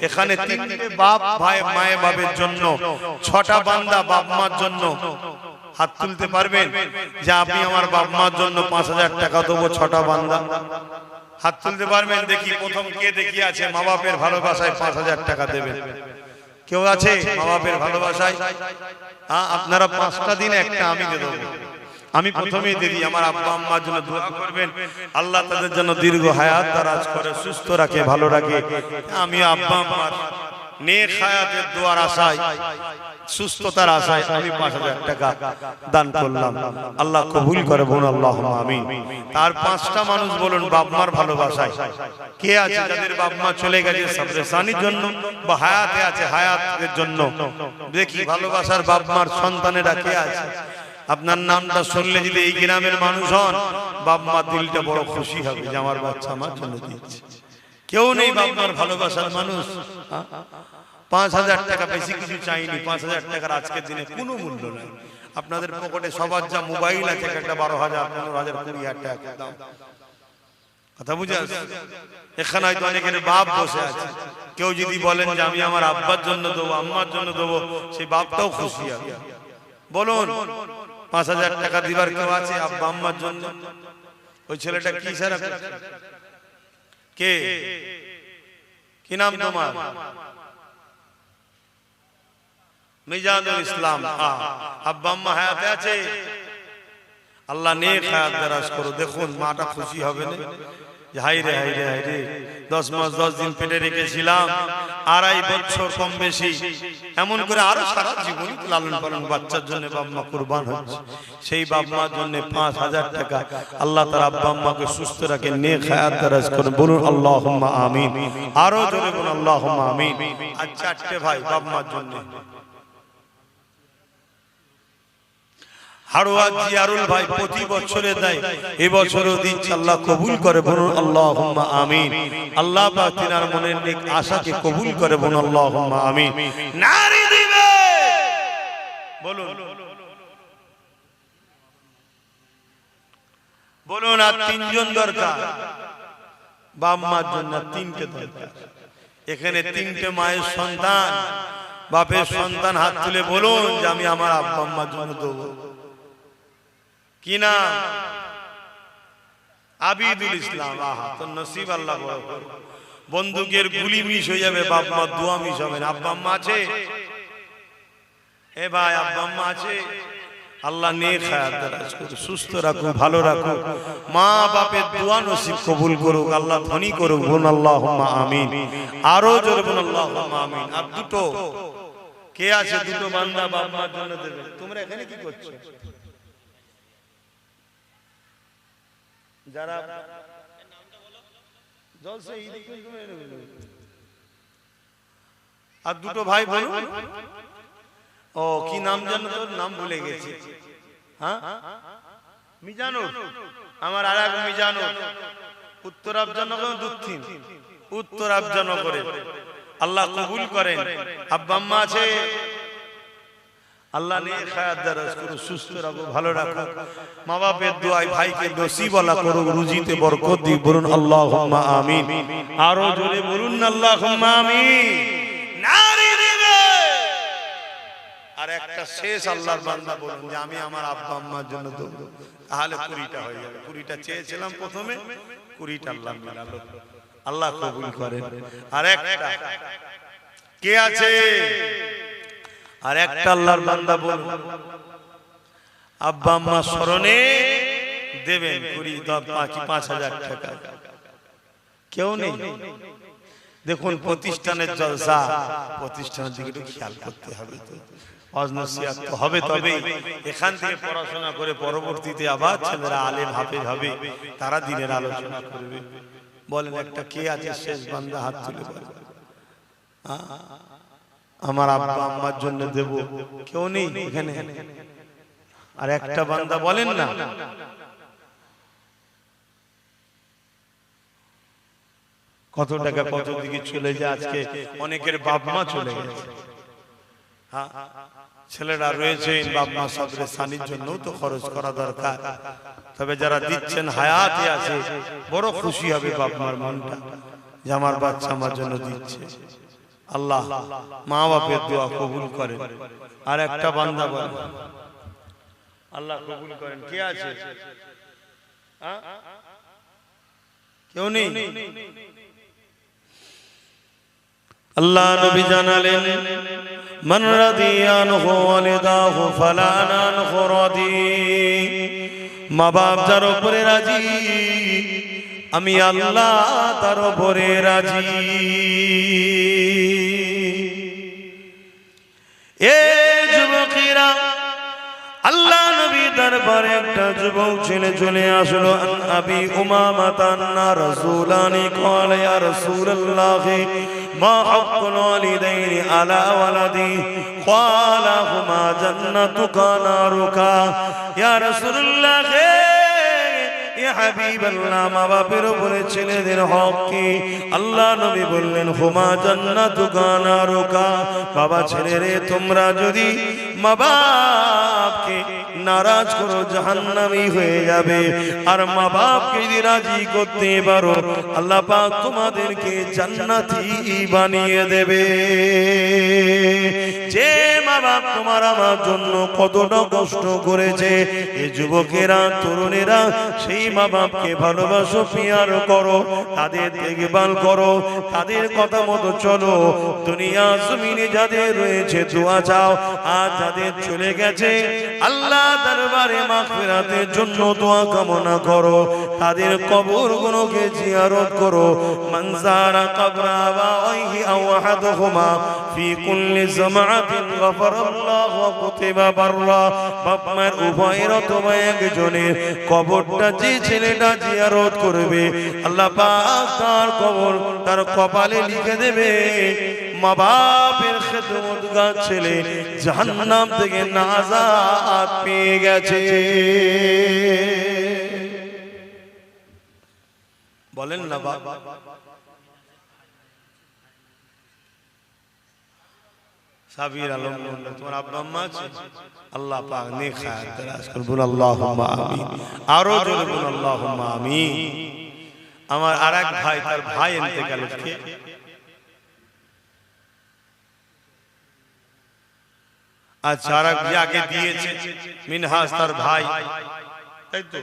এখানে 3টে বাপ ভাই মায়ে বাবের জন্য, 6টা বান্দা বাপ মার জন্য হাত তুলতে পারবেন যে আপনি আমার বাপ মার জন্য 5,000 টাকা দেবো? 6টা বান্দা হাত তুলতে পারবেন? দেখি প্রথম কে দেখি আছে মা বাপের ভালোবাসায় 5,000 টাকা দেবেন? কেউ আছে মা বাপের ভালোবাসায়? আপনারা 5টা দিন একটা আমি দিয়ে দেবো। আমি প্রথমেই দিদি আমার আব্বা আম্মার জন্য দোয়া করবেন, আল্লাহ তাদের জন্য দীর্ঘ হায়াত দারাজ করে, সুস্থ রাখে, ভালো রাখে। আমি আব্বা আম্মার নেক হায়াতের দোয়ার আশায়, সুস্থতার আশায় আমি 5,000 টাকা দান করলাম। আল্লাহ কবুল করে, বলুন আল্লাহুম্মা আমিন। আর 5টা মানুষ বলুন বাপ মার ভালোবাসায় কে আছে যাদের বাপ মা চলে গেছে সাবরেসানির জন্য বা হায়াতে আছে হায়াতের জন্য? দেখি ভালোবাসার বাপ মার সন্তানেরা কে আছে? আপনার নামটা শুনলে যদি এই গ্রামের মানুষ হন, বাপ মা দিলটা বড় খুশি হবে যে আমার বাচ্চা আমার জন্য দিচ্ছে। কেউ নেই বাপ মার ভালোবাসার মানুষ? 5,000 টাকা, বেশি কিছু চাইনি। 5,000 টাকার আজকের দিনে কোনো মূল্য নেই। আপনাদের পকেটে সবার যা মোবাইল আছে, একটা 12,000, 15,000, 20,000 টাকা দাম। কথা বুঝে আসছে? এখানে হয়তো অনেকের বাপ বসে আছে। কেউ যদি বলেন যে আমি আমার আব্বার জন্য দেবো, আম্মার জন্য দেবো, সেই বাপটাও খুশি হবে। বলুন 5,000 টাকা দিবার কেউ আছে আব্বা আম্মার জন্য? ওই ছেলেটা কি সারা কে, কি নাম তোমার? মিজানুল ইসলাম। আব্বা আম্মা হায়াতে আছে? আল্লাহ নেক হায়াত দারাজ করো। দেখুন মাটা খুশি হবে না? হাই রে হাই রে হাই রে, 10 মাস 10 দিন পেটে রেখেছিলাম, 2.5 বছর কম বেশি, এমন করে আরো সারা জীবন লালন পালন বাচ্চার জন্য বাপ মা কুরবান হচ্ছে। সেই বাপ মার জন্য 5,000 টাকা আল্লাহ তার আব্বা আম্মাকে সুস্থ রাখে, নেক হায়াত দারাজ করুন, বলুন আল্লাহুম্মা আমিন। আরো জোরে বলুন আল্লাহুম্মা আমিন। আর 4টে ভাই বাপ মার জন্য। হাড়োয়া জিয়ারুল ভাই প্রতি বছরে দেয়, এবছরও দিচ্ছে, আল্লাহ কবুল করে, বলুন আল্লাহুম্মা আমিন। আল্লাহ পাক তিনার মনের নেক আশাকে কবুল করে, বলুন আল্লাহুম্মা আমিন। নারী দিবে বলুন, বলুন। আর 3জন দরকার বাপ মার জন্য, 3টে দরকার। এখানে 3টে মায়ের সন্তান, বাপের সন্তান হাত তুলে বলুন যে আমি আমার আব্বা আম্মার জন্য দেবো। কি নাম? আবিদুল ইসলাম। আহা, তো নসিব আল্লাহ বড় করে। বন্দুকের গুলি মিস হয়ে যাবে, বাপ মা দোয়া মিস হবে না। আব্বা আম্মা আছে? এ ভাই আব্বা আম্মা আছে? আল্লাহ নেক হায়াত দারাজ করুক, সুস্থ রাখুক, ভালো রাখুক, মা বাপের দোয়া নসিব কবুল করুক, আল্লাহ ধনী করুক, বলুন আল্লাহুম্মা আমিন। আরো জোরে বলুন আল্লাহুম্মা আমিন। আর 2টো কে আছে? 2টো বান্দা বাপ মার জন্য দেবে। তোমরা এখানে কি করছো? যারা জলসে আর 2টো ভাই বলুন। ও কি নাম জানো? তোর নাম ভুলে গেছি। হ্যাঁ, মিজানুর। আমার আর এক মিজানুর, উত্তর আফজানগর, দক্ষিণ উত্তর আফজানগরে। আল্লাহ কবুল করেন। আব্বা আম্মা আছে? আল্লাহ নেক হায়াত দারাজ করুক, সুস্থ রাখো, ভালো রাখো। মা বাপের দোয়ায় ভাইকে নসিবওয়ালা করুক, রুজিতে বরকত দিক, বলুন আল্লাহুম্মা আমিন। আরো জোরে বলুন আল্লাহুম্মা আমিন। নারী দিবে আর একটা শেষ আল্লাহর বান্দা বলুন যে আমি আমার আব্বা আম্মার জন্য দেব, তাহলে 20টা হয়ে যাবে। 20টা চেয়েছিলাম প্রথমে, 20টা আল্লাহ মিলালো। আল্লাহ কবুল করেন। আর একটা কে আছে? আর একটা আল্লাহর বান্দা বলুন আব্বা আম্মা স্মরণে দেবেন 5,000 টাকা। কেউ নেই? দেখুন প্রতিষ্ঠানের জলসা, প্রতিষ্ঠানের দিকে একটু খেয়াল করতে হবে। তো অজনসিয়াত তো হবে, তবে এখান থেকে পড়াশোনা করে পরবর্তীতে আবার ছেলেরা আলেম হাফেজ হবে, তারা দিনের আলোচনা করবে। বলেন একটা কে আছে? শেষ বান্দা হাত তুলে বলেন আমার আব্বা আম্মার জন্য দেব। কেউ নেই এখানে? আর একটা বান্দা বলেন না। কত টাকা কত দিকে চলে যায়। আজকে অনেকের বাপ মা চলে গেছে, হ্যাঁ ছেলেরা রয়েছে, বাপ মা সদরে সানির জন্য তো খরচ করা দরকার। তবে যারা দিচ্ছেন হায়াতে আছে, বড় খুশি হবে বাপ মার মনটা যে আমার বাচ্চা আমার জন্য দিচ্ছে। আল্লাহ মা বাপের দোয়া কবুল করেন। আর একটা বান্দা বলেন আল্লাহ কবুল করেন। কে আছে? কেউ নেই? আল্লাহ নবী জানালেন মান রাদিয়ানহু ওয়ালিদাহু ফালা নানহু রাদি। মা বাপ যার উপরে রাজি, আমি আল্লাহ তার উপরে রাজি। এ যুবকেরা, আল্লাহ নবী দরবারে একটা যুবক ছেলে চলে আসলো। আবি উমামা তান্না রাসূলানি ক্বালা ইয়া রাসূলুল্লাহ মা হাক্কুল ওয়ালিদাইনি আলা ওয়ালাদি ক্বালা হুমা জান্নাতুকা নারুকা। ইয়া রাসূলুল্লাহ ইয়া হাবিবাল্লাহ, মা বাপের উপরে ছেলেদের হক কি? আল্লাহ নবী বললেন হুমা জান্নাতুকা নারুকা। বাবা ছেলেরে তোমরা যদি মা বাপকে নারাজ করো জাহান্নামী হয়ে যাবে, আর মা বাপকে যদি রাজি করতে পারো আল্লাহ পাক তোমাদেরকে জান্নাতি বানিয়ে দেবে। যে মা বাপ তোমার আমার জন্য কতটা কষ্ট করেছে, এই যুবকেরা তরুণেরা সেই মা বাপকে ভালোবাসো, পিয়ার করো, তাদের দেখভাল করো, তাদের কথা মতো চলো। দুনিয়া জমিনে যাদের রয়েছে দোয়া চাও, আর যাদের চলে গেছে আল্লাহ দরবারে মাগফিরাতের জন্য দোয়া কামনা করো, তাদের কবরগুলোকে জিয়ারত করো। মানজারা কবরা আবাইহি আও আহাদুহুমা ফি কুল্লি জামাআতিন গফারাল্লাহু ওয়া কুতিবা বাররা। বাপ মায়ের উভয়ের অথবা একজনের কবরটা যে ছেলেটা জিয়ারত করবে আল্লাহ পাক তার কবর তার কপালে লিখে দেবে মা বাপের খেদমতগার ছেলে জাহান্নাম থেকে নাজাত পেয়ে গেছে। বলেন না বাবা। সাবির আলম তোমার আব্বা আম্মা আছে? আল্লাহ পাক নেক হায়াত দারাজ করুন, বলুন আল্লাহুম্মা আমিন। আরো জোরে বলুন আল্লাহুম্মা আমিন। আমার আরেক ভাই, তার ভাই ইন্তেকাল হয়েছে। আচ্ছা, আরেক যাকে দিয়েছে মিনহাজ তার ভাই, তাই তো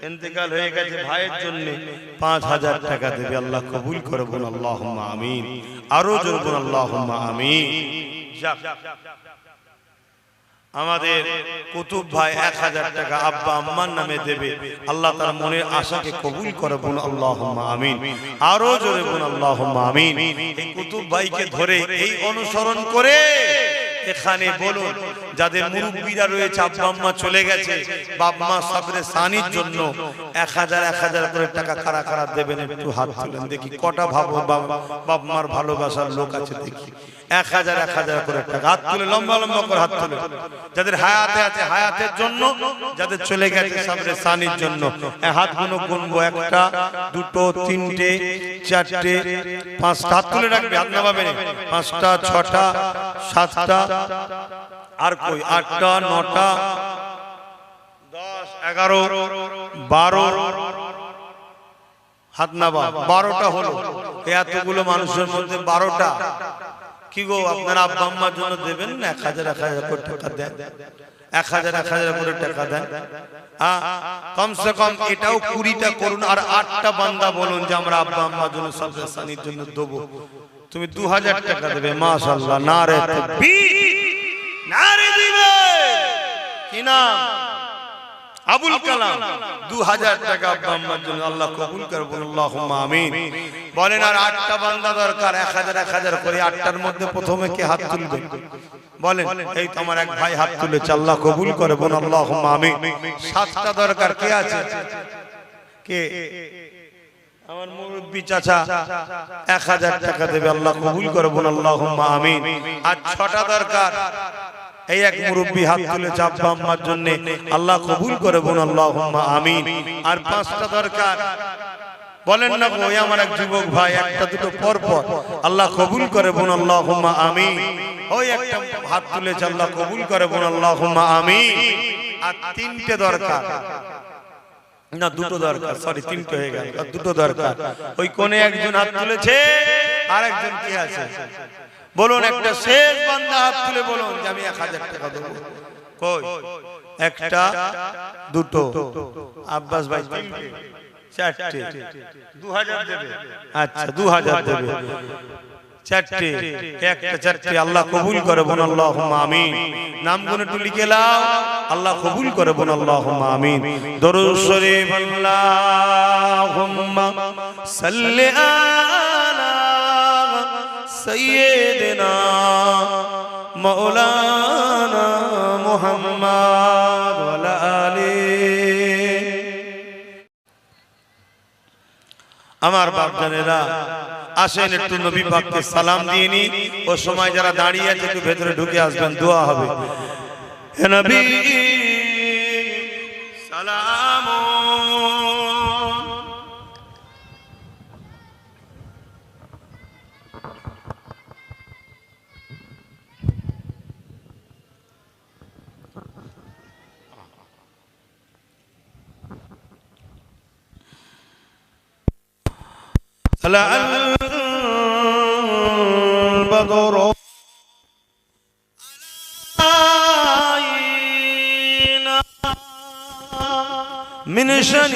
ইন্তেকাল হয়ে গেছে, ভাইয়ের জন্য 5,000 টাকা দেবে। আল্লাহ কবুল করে, বলুন আল্লাহুম্মা আমিন। আরো জোরে বলুন আল্লাহুম্মা আমিন। আমাদের কুতুব ভাই 1,000 টাকা আব্বা আম্মার নামে দেবে। আল্লাহ তার মনের আশাকে কবুল করে, বলুন আল্লাহুম্মা আমিন। আরো জোরে বলুন আল্লাহুম্মা আমিন। এই কুতুব ভাইকে ধরে এই অনুসরণ করে এখানে বলুন যাদের মুরব্বীরা রয়েছে, আব্বা আম্মা চলে গেছে, বাপ মা সবরে সানির জন্য 1,000 করে টাকা কারা কারা দেবেন একটু হাত তুলেন দেখি। কটা ভাবো বাপ মার ভালোবাসার লোক আছে দেখি। 1,000 করে টাকা হাত তুলে, লম্বা লম্বা করে হাত তুলে। যাদের হায়াতে আছে হায়াতের জন্য, যাদের চলে গেছে সবরে সানির জন্য। হাতগুলো গুনবো, 1টা 2টো 3টে 4টে 5টা হাত তুলে রাখবে, হাত নামাবে না। 5টা 6টা 7টা, আর কই 8টা 9টা 10 11 12 হাত নাবা। 12টা হলো। এতগুলো মানুষের মধ্যে 12টা কি গো আপনারা আব্বা আম্মার জন্য দেবেন না 1000 করে টাকা দেন, 1000 করে টাকা দেন। কমসে কম এটাও 20টা করুন, আর 8টা বান্দা বলুন যে আমরা আব্বা আম্মার জন্য সবরে সানির জন্য দেবো। তুমি 2000 টাকা দেবে, মাশাআল্লাহ, নারে তাকবীর, নারে দিবে কি না আবুল কালাম 2000 টাকা আব্বা আম্মার জন্য, আল্লাহ কবুল করে বলুন আল্লাহুম্মা আমিন। বলেন আর 8টা বান্দা দরকার, 1000 করে। 8টার মধ্যে প্রথমে কে হাত তুলবে বলেন? এই তো আমার এক ভাই হাত তুলেছে, আল্লাহ কবুল করে বলুন আল্লাহুম্মা আমিন। 7টা দরকার, কে আছে? কে? আমার মুরব্বি চাচা 1000 টাকা দেবে, আল্লাহ কবুল করে বলুন আল্লাহুম্মা আমিন। আর 6টা দরকার, এই এক মুরব্বি হাত তুলেছে আব্বা আম্মার জন্য, আল্লাহ কবুল করে বলুন আল্লাহুম্মা আমিন। আর 5টা দরকার, বলেন না গো, আমার এক যুবক ভাই একটা দুটো পর পর, আল্লাহ কবুল করে বলুন আল্লাহুম্মা আমিন। ওই একটা হাত তুলেছে, আল্লাহ কবুল করে বলুন আল্লাহুম্মা আমিন। আর 3টে দরকার, না 2টো দরকার, সরি 3টে হয়ে গেল, আর 2টো দরকার। ওই কোণে একজন হাত তুলেছে, আর একজন কে আছে বলুন? একটা শেষ বান্দা হাত তুলে বলুন যে আমি 1000 টাকা দেবো। কই? একটা, দুটো, আব্বাস ভাই 3টে, 4টে, 2000 দেবে। আচ্ছা 2000 দেবে, 4টে, একটা 4টে, আল্লাহ কবুল করে বলুন আল্লাহুম্মা আমিন। নামগুলো একটু লিখে নাও, আল্লাহ কবুল করে বলুন আল্লাহুম্মা আমিন। দরুদ শরীফ, আল্লাহুম্মা সাল্লি আলা সাইয়্যিদিনা মাওলানা মুহাম্মদ ওয়া আলা আলিহি। আমার বাপজানেরা আসেন একটু নবী পাককে সালাম দিয়ে নি। ও সময় যারা দাঁড়িয়ে আছে একটু ভেতরে ঢুকে আসবেন, দোয়া হবে। হে নবী সালাম, البدر علينا من شنيعة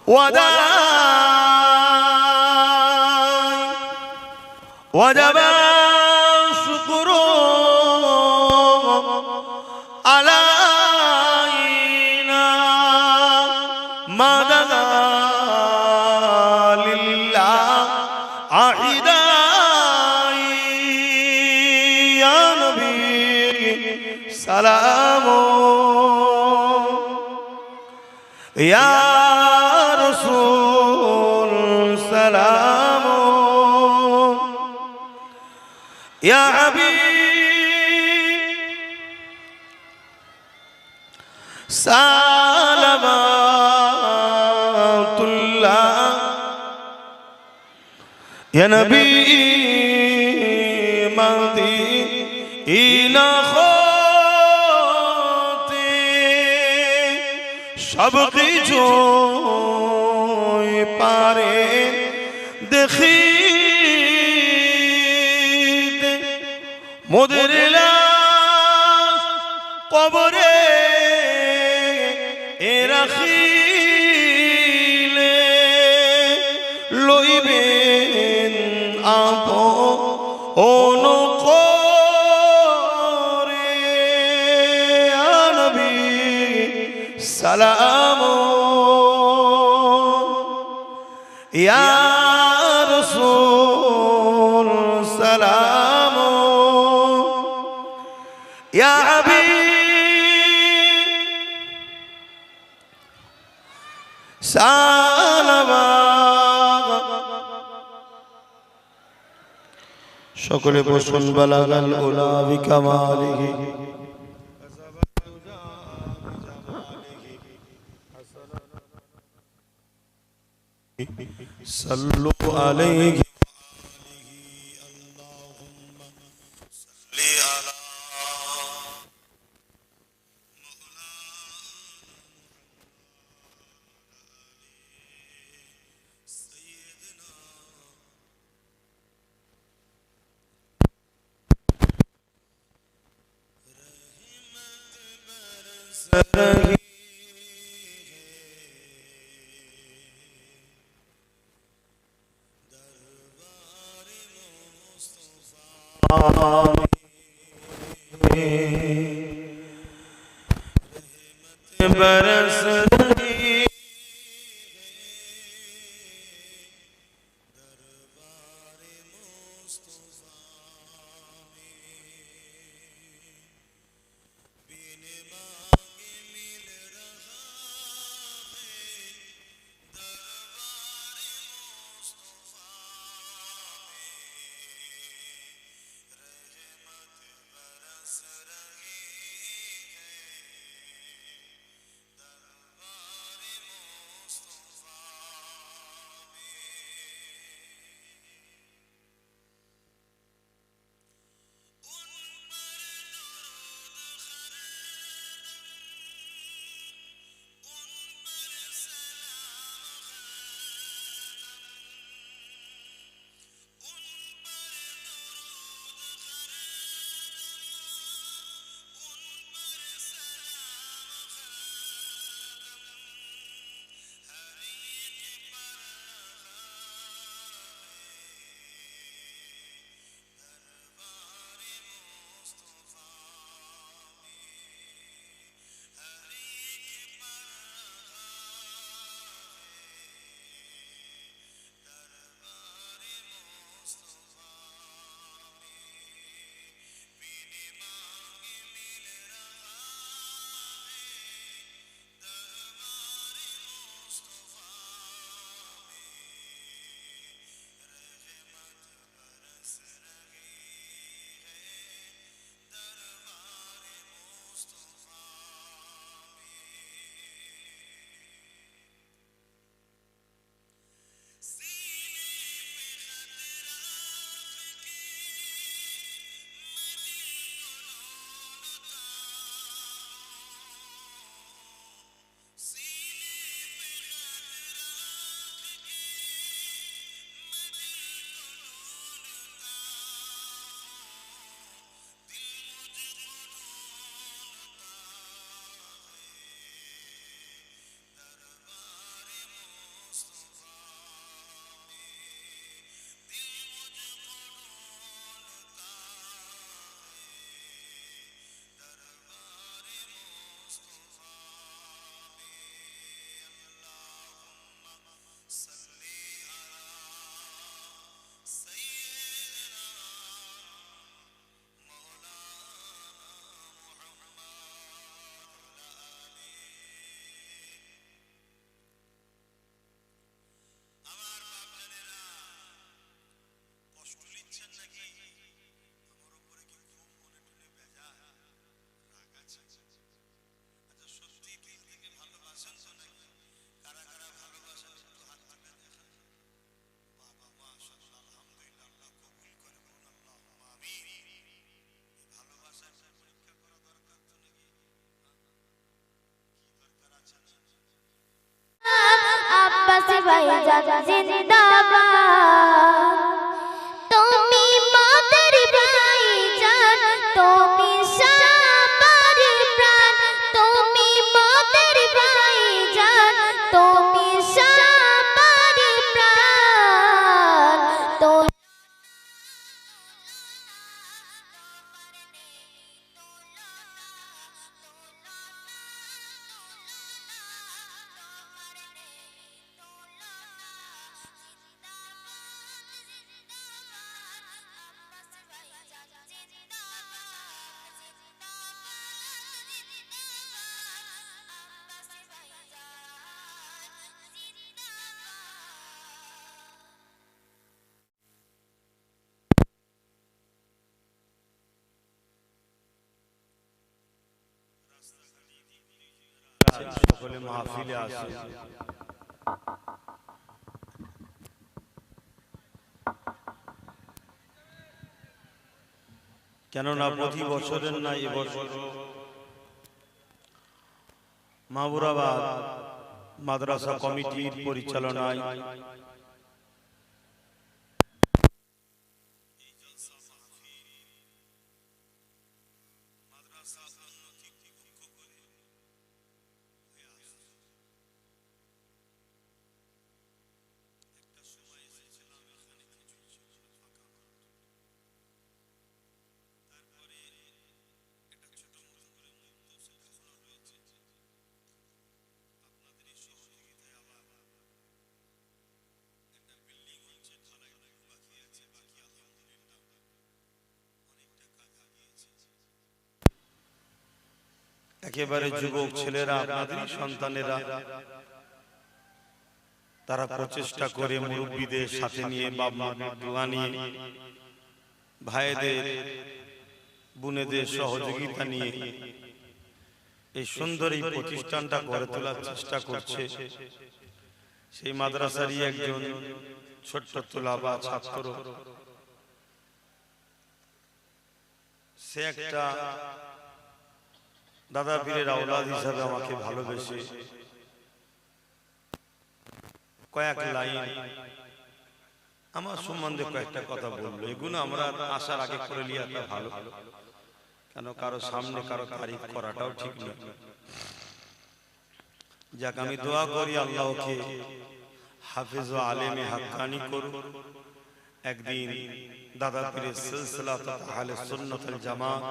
الوداع وجب الشكر علينا ما دنا لله عهدا يا نبي سلام يا رسول سلام يا حبيب سلامات الله يا نبي مدينة خاطي সব কিছুই পারে দেখিতে মোদের লাশ কবরে রাখিলে লইবেন আপন করে ইয়া নবী সালাম ইয়া রাসূল সালাম ইয়া হাবিব সালাম। সকলে বসুন। বালাগাল উলা বিকামালিহি সাল্লু আলাইহি बरस रही ভাইজান জিন্দাবাদ তুমি মাদের ভাইজান তুমি সবার প্রাণ তুমি মাদের ভাইজান তুমি সবার প্রাণ তো সকলে মাহফিলে আসে কেননা প্রতি বছরের না এবছর মাহবুবাবাদ মাদ্রাসা কমিটির পরিচালনায় একেবারে যুবক ছেলেরা, আপনাদেরই সন্তানেরা, তারা প্রচেষ্টা করে মুরব্বীদের সাথে নিয়ে, বাপ মার দোয়া নিয়ে, ভাইদের বোনেদের সহযোগিতা নিয়ে এই সুন্দর এই প্রতিষ্ঠানটা গড়ে তোলার চেষ্টা করছে। সেই মাদ্রাসারই একজন ছোট্ট তোলাবা ছাত্র, সে একটা দাদা পীরের আওলাদ হিসাবে আমাকে ভালোবেসে কয়েক লাইন আমার সম্বন্ধে কয়েকটা কথা বললো। এগুলো আমরা আসার আগে করে লিয়াটা ভালো, কেন কারো সামনে কারো তারিফ করাটাও ঠিক নয়। যাক, আমি দোয়া করি আল্লাহকে হাফেজ ও আলেমে হাক্কানি করুন। একদিন দাদা পীরের সিলসিলাত আহলে সুন্নাত ওয়াল জামাত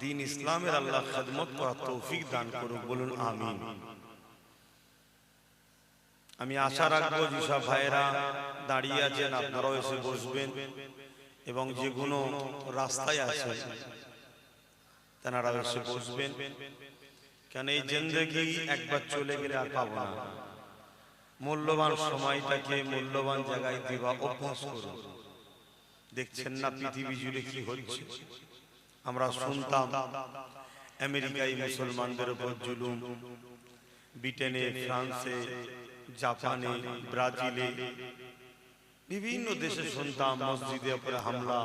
দ্বীন ইসলামের আল্লাহ খিদমত করার তৌফিক দান করুন, বলুন আমিন। আমি আশা রাখবো যেসব ভাইয়েরা দাঁড়িয়ে আছেন আপনারাও এসে বসবেন, এবং যেগুলো রাস্তায় আছে তেনারা এসে বসবেন, কেন এই জিন্দেগি একবার চলে গেলে আর পাবো না। মূল্যবান সময়টাকে মূল্যবান জায়গায় দেওয়া অভ্যাস করুন। দেখছেন না পৃথিবী জুড়ে কি হচ্ছে? আমরা শুনতাম আমেরিকায় মুসলমানদের উপর জুলুম, ব্রিটেনে, ফ্রান্সে, জাপানে, ব্রাজিলে, বিভিন্ন দেশে শুনতাম মসজিদে উপরে হামলা,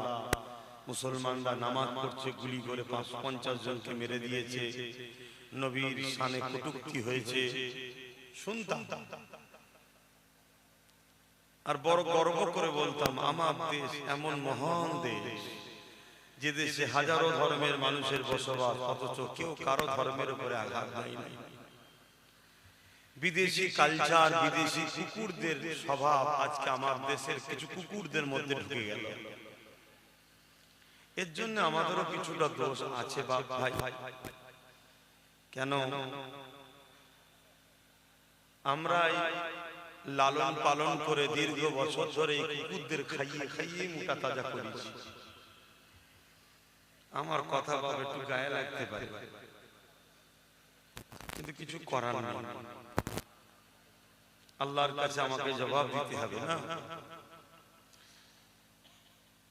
মুসলমানরা নামাজ পড়ছে, গুলি করে ৫-৫০ জনকে মেরে দিয়েছে, নবীর শানে কটূক্তি হয়েছে, শুনতাম। আর বড় গর্ব করে বলতাম আমার দেশ এমন মহান দেশ, যে দেশে হাজারো ধর্মের মানুষের বসবাস, অথচ কেউ কারো ধর্মের উপরে আঘাত দেয় না। বিদেশি কালচার, বিদেশি কুকুরদের স্বভাব আজকে আমার দেশের কিছু কুকুরদের মধ্যে ঢুকে গেল। এর জন্য আমাদেরও কিছুটা দোষ আছে বাপ ভাই। কেন আমরা লালন পালন করে দীর্ঘ বছর ধরে এই কুকুরদের খাইয়ে খাইয়ে মোটা তাজা করেছি। আমার কথা বাবা একটু গায়ে লাগতে পারে, কিন্তু কিছু করার নেই। আল্লাহর কাছে আমাকে জবাব দিতে হবে না।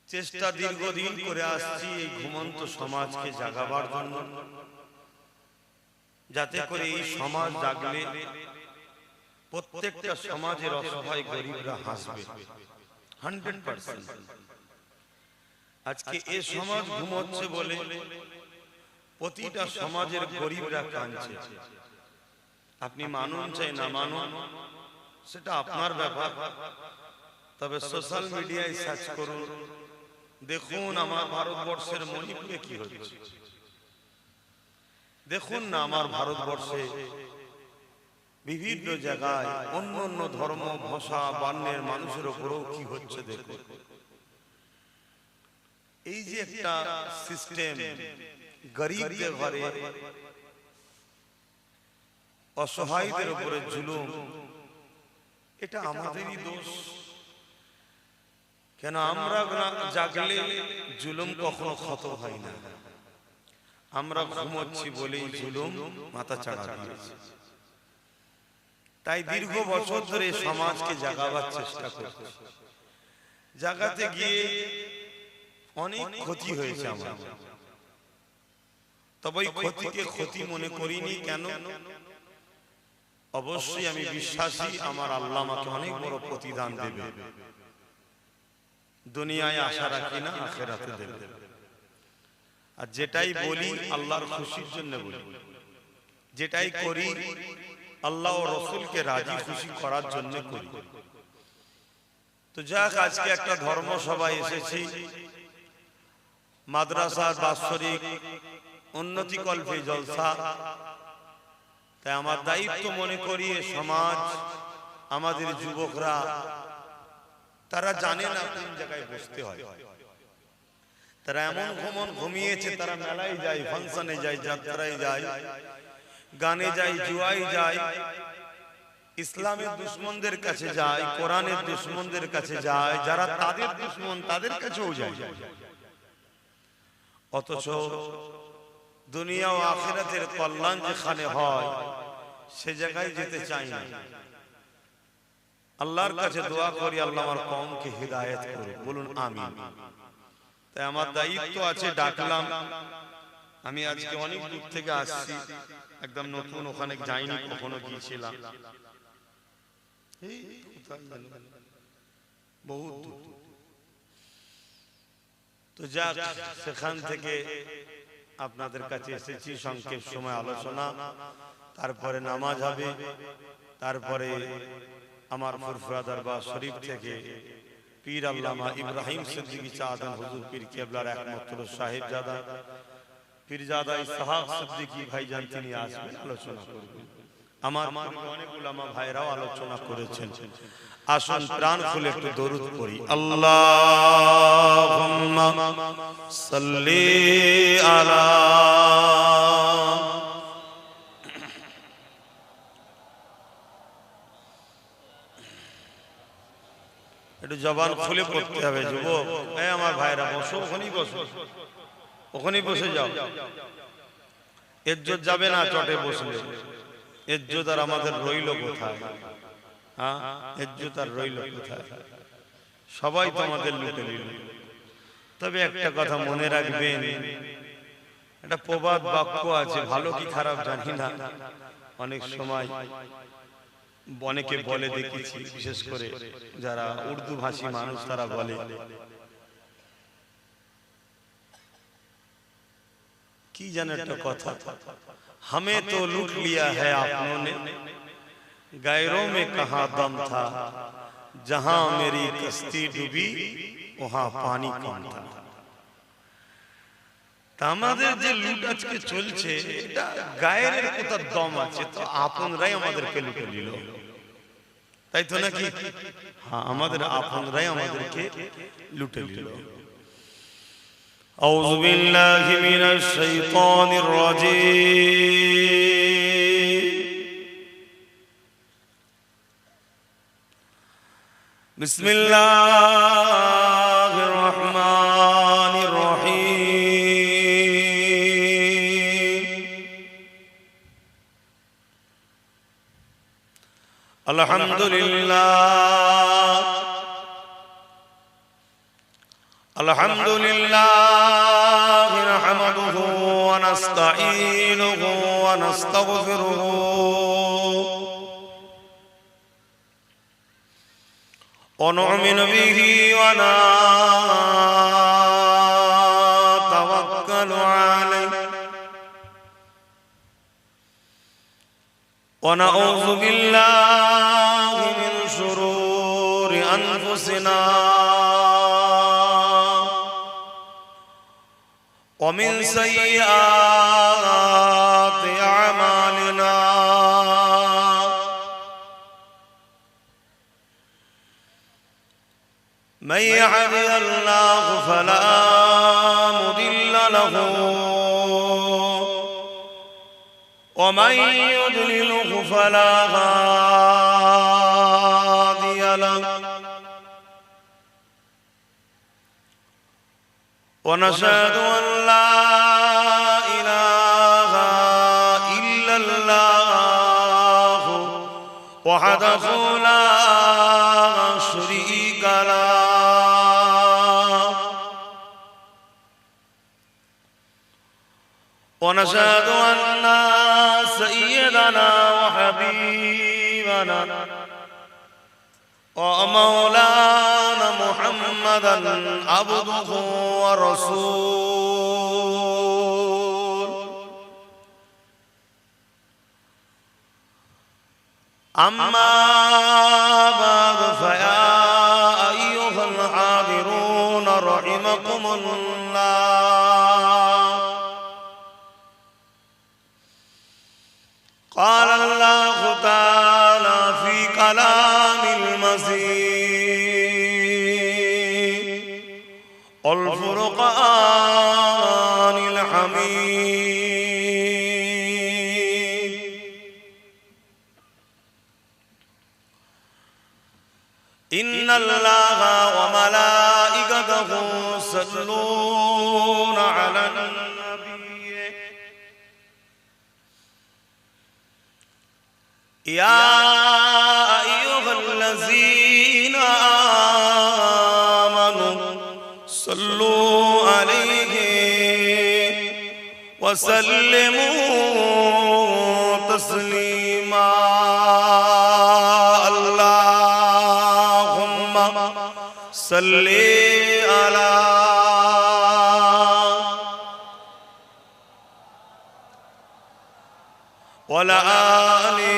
চেষ্টা দীর্ঘদিন করে আসছি এই ঘুমন্ত সমাজকে জাগাবার জন্য, যাতে করে এই সমাজ জাগলে প্রত্যেকটা সমাজের অসহায় গরিবরা হাসবে 100%। আজকে এই সমাজ ঘুমোচ্ছে বলে প্রতিটা সমাজের গরিবরা কাঁদছে। আপনি মানুন চাই না মানুন, সেটা আপনার ব্যাপার। তবে সোশ্যাল মিডিয়ায় সার্চ করুন, দেখুন আমার ভারতবর্ষের মণিপুরে কি হচ্ছে। দেখুন না আমার ভারতবর্ষে বিভিন্ন জায়গায় অন্য অন্য ধর্ম, ভাষা, বর্ণের মানুষের উপরেও কি হচ্ছে দেখুন। এই যে একটা সিস্টেম, গরিবদের ঘরে অসহায়দের উপরে জুলুম, এটা আমাদেরই দোষ। কেন আমরা জাগলে জুলুম কখনো খতম হয় না। আমরা ঘুমোচ্ছি বলেই জুলুম মাথা চাড়া দিয়েছে। তাই দীর্ঘ বছর ধরে সমাজকে জাগাবার চেষ্টা করছি। জাগাতে গিয়ে অনেক ক্ষতি হয়েছে আমার, তবে ক্ষতিকে ক্ষতি মনে করিনি। কেন? অবশ্যই আমি বিশ্বাসী আমার আল্লাহ আমাকে অনেক বড় প্রতিদান দেবে। দুনিয়ায় আশা রাখি না, আখিরাতে দেবে। আর যেটাই বলি আল্লাহর খুশির জন্য বলি, যেটাই করি আল্লাহ ও রাসূলকে রাজি খুশি করার জন্য করি। তো যাক, আজকে একটা ধর্মসভায় এসেছি, মাদ্রাসার বাৎসরিক উন্নতিকল্পে জলসা। তাই আমার দায়িত্ব মনে করি সমাজ, আমাদের যুবকরা তারা জানে না কোন জায়গায় বসতে হয়। তারা এমন ঘুমিয়েছে, তারা মেলায় যায়, ফাংশনে যায়, যাত্রায় যায়, গানে যায়, জুয়ায় যায়, ইসলামের দুশ্মনদের কাছে যায়, কোরআনের দুশ্মনদের কাছে যায়, যারা তাদের দুশ্মন তাদের কাছেও যায়। অথচ দুনিয়া ও আখিরাতের কল্যাণ যেখানে হয় সে জায়গায় যেতে চাই না। আল্লাহর কাছে দোয়া করি আল্লাহ আমার কওমকে হিদায়াত করুন, বলুন আমিন। তাই আমার দায়িত্ব আছে, ডাকলাম। আমি আজকে অনেক দূর থেকে আসছি, একদম নতুন, ওখানে যাইনি, কখনো গিয়েছিলাম, বহুত দূর। তো যাক, সেখান থেকে আপনাদের কাছে এসেছি, সংক্ষেপ সময় আলোচনা, তারপরে নামাজ হবে, তারপরে আমার ফুরফুরা দরবার শরীফ থেকে পীর আল্লামা ইব্রাহিম সিদ্দিকী চাঁদন হুজুর পীর কেবলার একমাত্র সাহেবজাদা পীরজাদা ইসহাক সিদ্দিকী ভাইজান তিনি আসবেন, আলোচনা করবেন। আমার অনেক উলামা ভাইরাও আলোচনা করেছেন। আসুন প্রাণ খুলে একটু দরুদ পড়ি। আল্লাহুম্মা সাল্লি আলা, একটু জবান খুলে পড়তে হবে যুবক। এই আমার ভাইরা বসো, ওখানেই বসো, ওখানেই বসে যাও। ইজ্জত যাবে না চটে বসলে। ইজ্জত আর আমাদের রইল কোথায়? হ্যাঁ, ইজ্জত আর রইল কোথায়? সবাই তো আমাদের লুটে নিল। তবে একটা কথা মনে রাখবেন, একটা প্রবাদ বাক্য আছে, ভালো কি খারাপ জানি না, অনেক সময় অনেকে বলে দেখেছি, বিশেষ করে যারা উর্দু ভাষী মানুষ তারা বলে, কি জানে একটা কথা, हमें तो लूट लिया है आपनों ने, गैरों में कहाँ दम था, जहां मेरी कश्ती डूबी वहां पानी कम था। আমাদের যে লুট আজকে চলছে, এটা গায়ের কোথাও দম আছে, তো আপনরাই আমাদেরকে লুটে নিল, তাই তো নাকি? হ্যাঁ, আমাদের আপনরাই আমাদেরকে লুটে নিল। আউযু বিল্লাহি মিনাশ শাইতানির রাজীম। বিসমিল্লাহির রহমানির রহিম। আলহামদুলিল্লাহ, আলহামদুলিল্লাহ নাহমাদুহু ওয়া নাস্তাঈনুহু ওয়া নাস্তাগফিরুহু ওয়া নু'মিনু বিহি ওয়া নাতাওয়াক্কালু আলাইহি ওয়া নাউযু বিল্লাহি মিন শুরুরি আনফুসিনা ومن سيئات أعمالنا من يهده الله فلا مضل له ومن يضلله فلا هادي له ونشهد أن لا إله إلا الله وحده لا شريك له ونشهد أن سيدنا وحبيبنا ومولانا محمدا عبده ورسوله أما بعد فيا أيها الحاضرون رحمكم الله قال الله تعالى في كلام المزيد والفرقان الحميد إن الله وملائكته يصلون على النبي या अय्युहल्लज़ीना आमनू सल्लू अलैहि वसल्लिमू तस्लीमा अल्लाहुम्मा सल्ली अला वला आले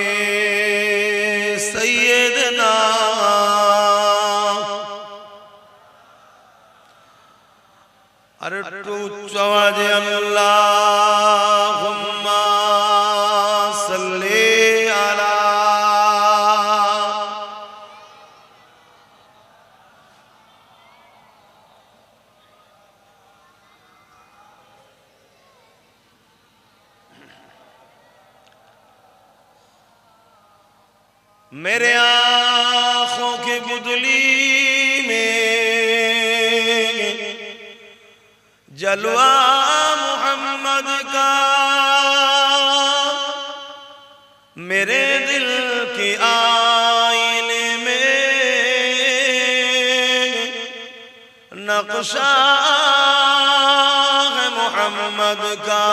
सय्यदना अरे टू चवाजे अल्लाहुम्मा सल्ली अला मेरे आँखों की बुदली में जलवा मोहम्मद का, मेरे दिल की आईने में नक्शा है मोहम्मद का।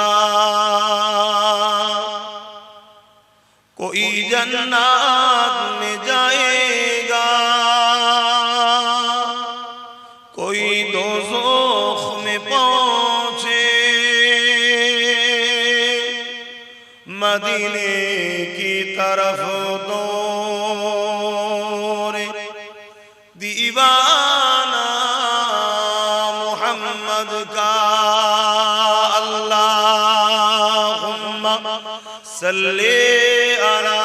कोई जन्नत में जाएगा, कोई दोज़ख में पहुंचे, मदीने की तरफ दौड़े दीवाना मोहम्मद का। अल्लाहुम्मा सल्ली अला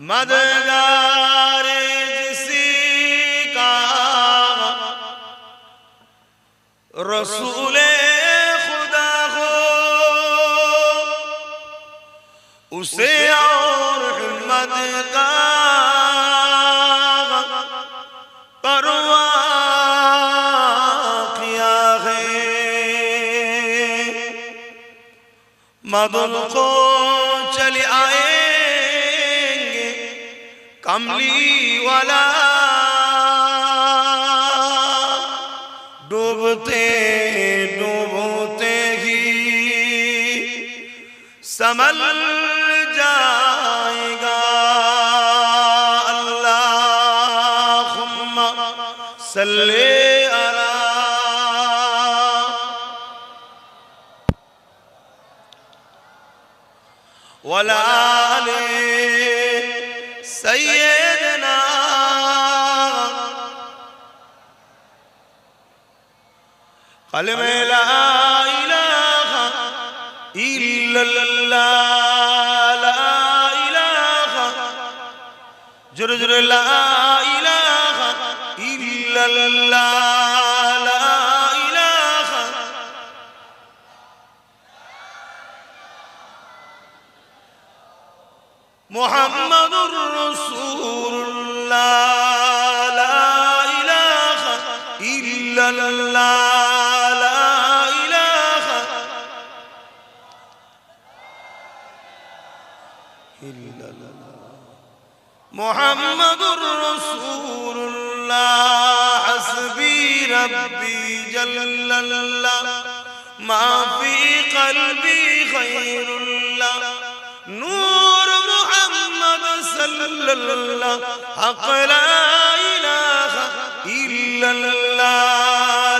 मददगार जिसी का रसूले खुदा हो, उसे और हिम्मत का परवाह किया है। मदद को चले आएंगे कमली वाला, डूबते डूबते ही संभल जाएगा। अल्लाहुम्मा सल्ली अला वला आले सय्यदना कलमे ला इलाहा इल्लल्लाह, ला इलाहा जुर जुर ला इलाहा इल्लल्लाह, ला इलाहा मुहम्मदुर रसूलुल्लाह, ला इलाहा इल्लल्लाह, ला इलाहा इल्लल्लाह मुहम्मदुर रसूलुल्लाह। हस्बी रब्बी जल्लल्लाह मा फी क़ल्बी खैरुल्लाह, नूर मुहम्मद सल्लल्लाह हक़ ला इलाहा इल्लल्लाह,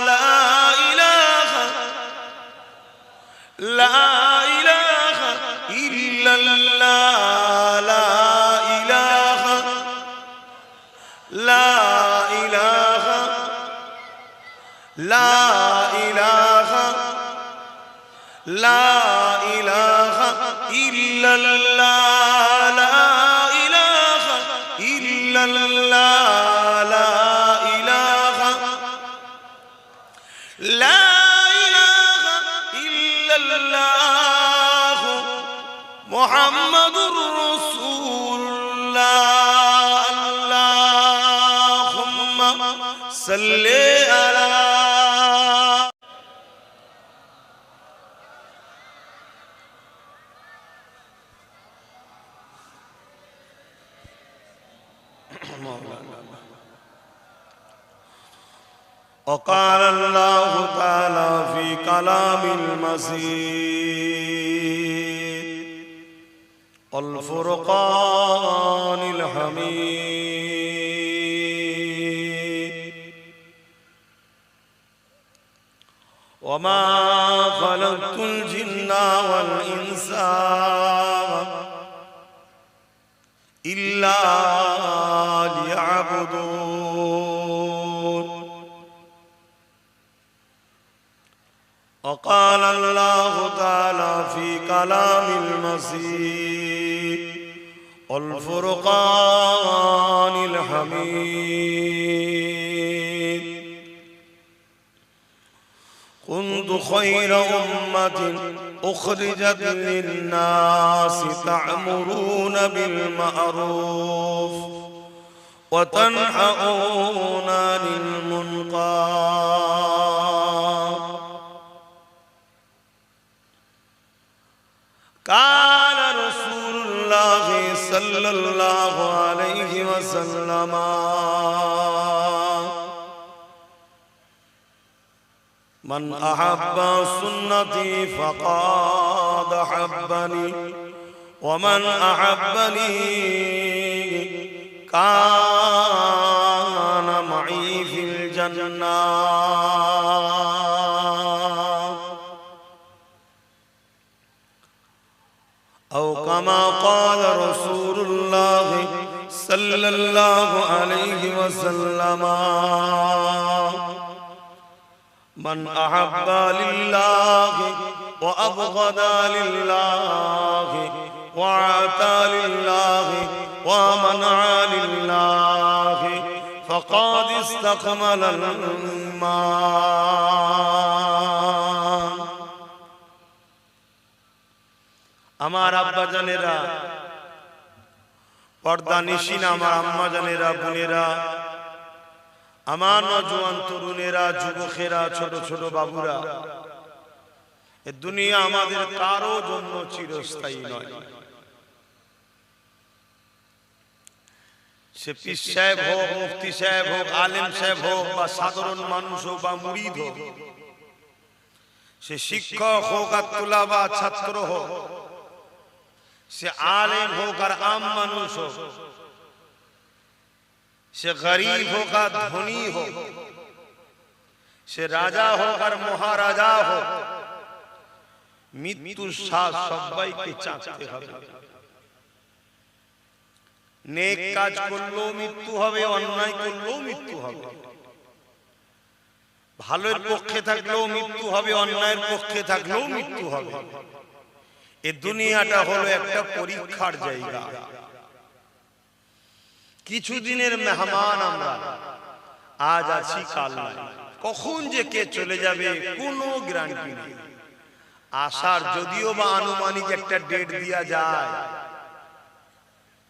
ला इलाहा ला इलाहा इल्लल्लाह, ला इलाहा ला इलाहा ला इलाहा ला इलाहा इल्लल्लाह, ला इलाहा इल्लल्लाह, ला इलाहा ला इलाहा इल्लल्लाह मुहम्मदुर रसूलुल्लाह। সাল্লি আলা وقال الله تعالى في كلام المسيد الفرقان الحميد وما خلقت الجن والإنس إلا ليعبدون وقال الله تعالى في كلام المسيد الفرقان الحميد كنت خير أمة أخرجت للناس تأمرون بالمعروف وتنهون عن المنكر قال رسول الله صلى الله عليه وسلم من أحب سنتي فقد أحبني ومن أحبني كان معي في الجنة أو كما قال رسول الله صلى الله عليه وسلم من أحب لله وأبغض لله وأعطى لله ومنع لله فقد استكمل الإيمان আমার আব্বা জানেরা, পর্দা নিশিন আমার আম্মা জানেরা, বোনেরা, আমার নওজোয়ান তরুণেরা, যুবকেরা, ছোট ছোট বাবুরা, এই দুনিয়া আমাদের কারো জন্য চিরস্থায়ী নয়। সে পীর সাহেব হোক, মুফতি সাহেব হোক, আলেম সাহেব হোক, বা সাধারণ মানুষ হোক বা মুরিদ হোক, সে শিক্ষক হোক আর তুলাবা ছাত্র হোক, সে আলেম হোক আর আম মানুষ হোক, সে গরিব হোক আর ধনী হোক, সে রাজা হোক আর মহারাজা হোক, মৃত্যুর স্বাদ সবাইকে চাকতে হবে। নেক কাজ করলেও মৃত্যু হবে, অন্যায় করলেও মৃত্যু হবে, ভালোর পক্ষে থাকলেও মৃত্যু হবে, অন্যায়ের পক্ষে থাকলেও মৃত্যু হবে। এই দুনিয়াটা হলো একটা পরীক্ষার জায়গা। কিছুদিনের মেহমান আমরা, আজ আছি কাল নাই, কখন যে কে চলে যাবে কোনো গ্যারান্টি নেই। আসার যদিও বা আনুমানিক একটা ডেট দেয়া যায়,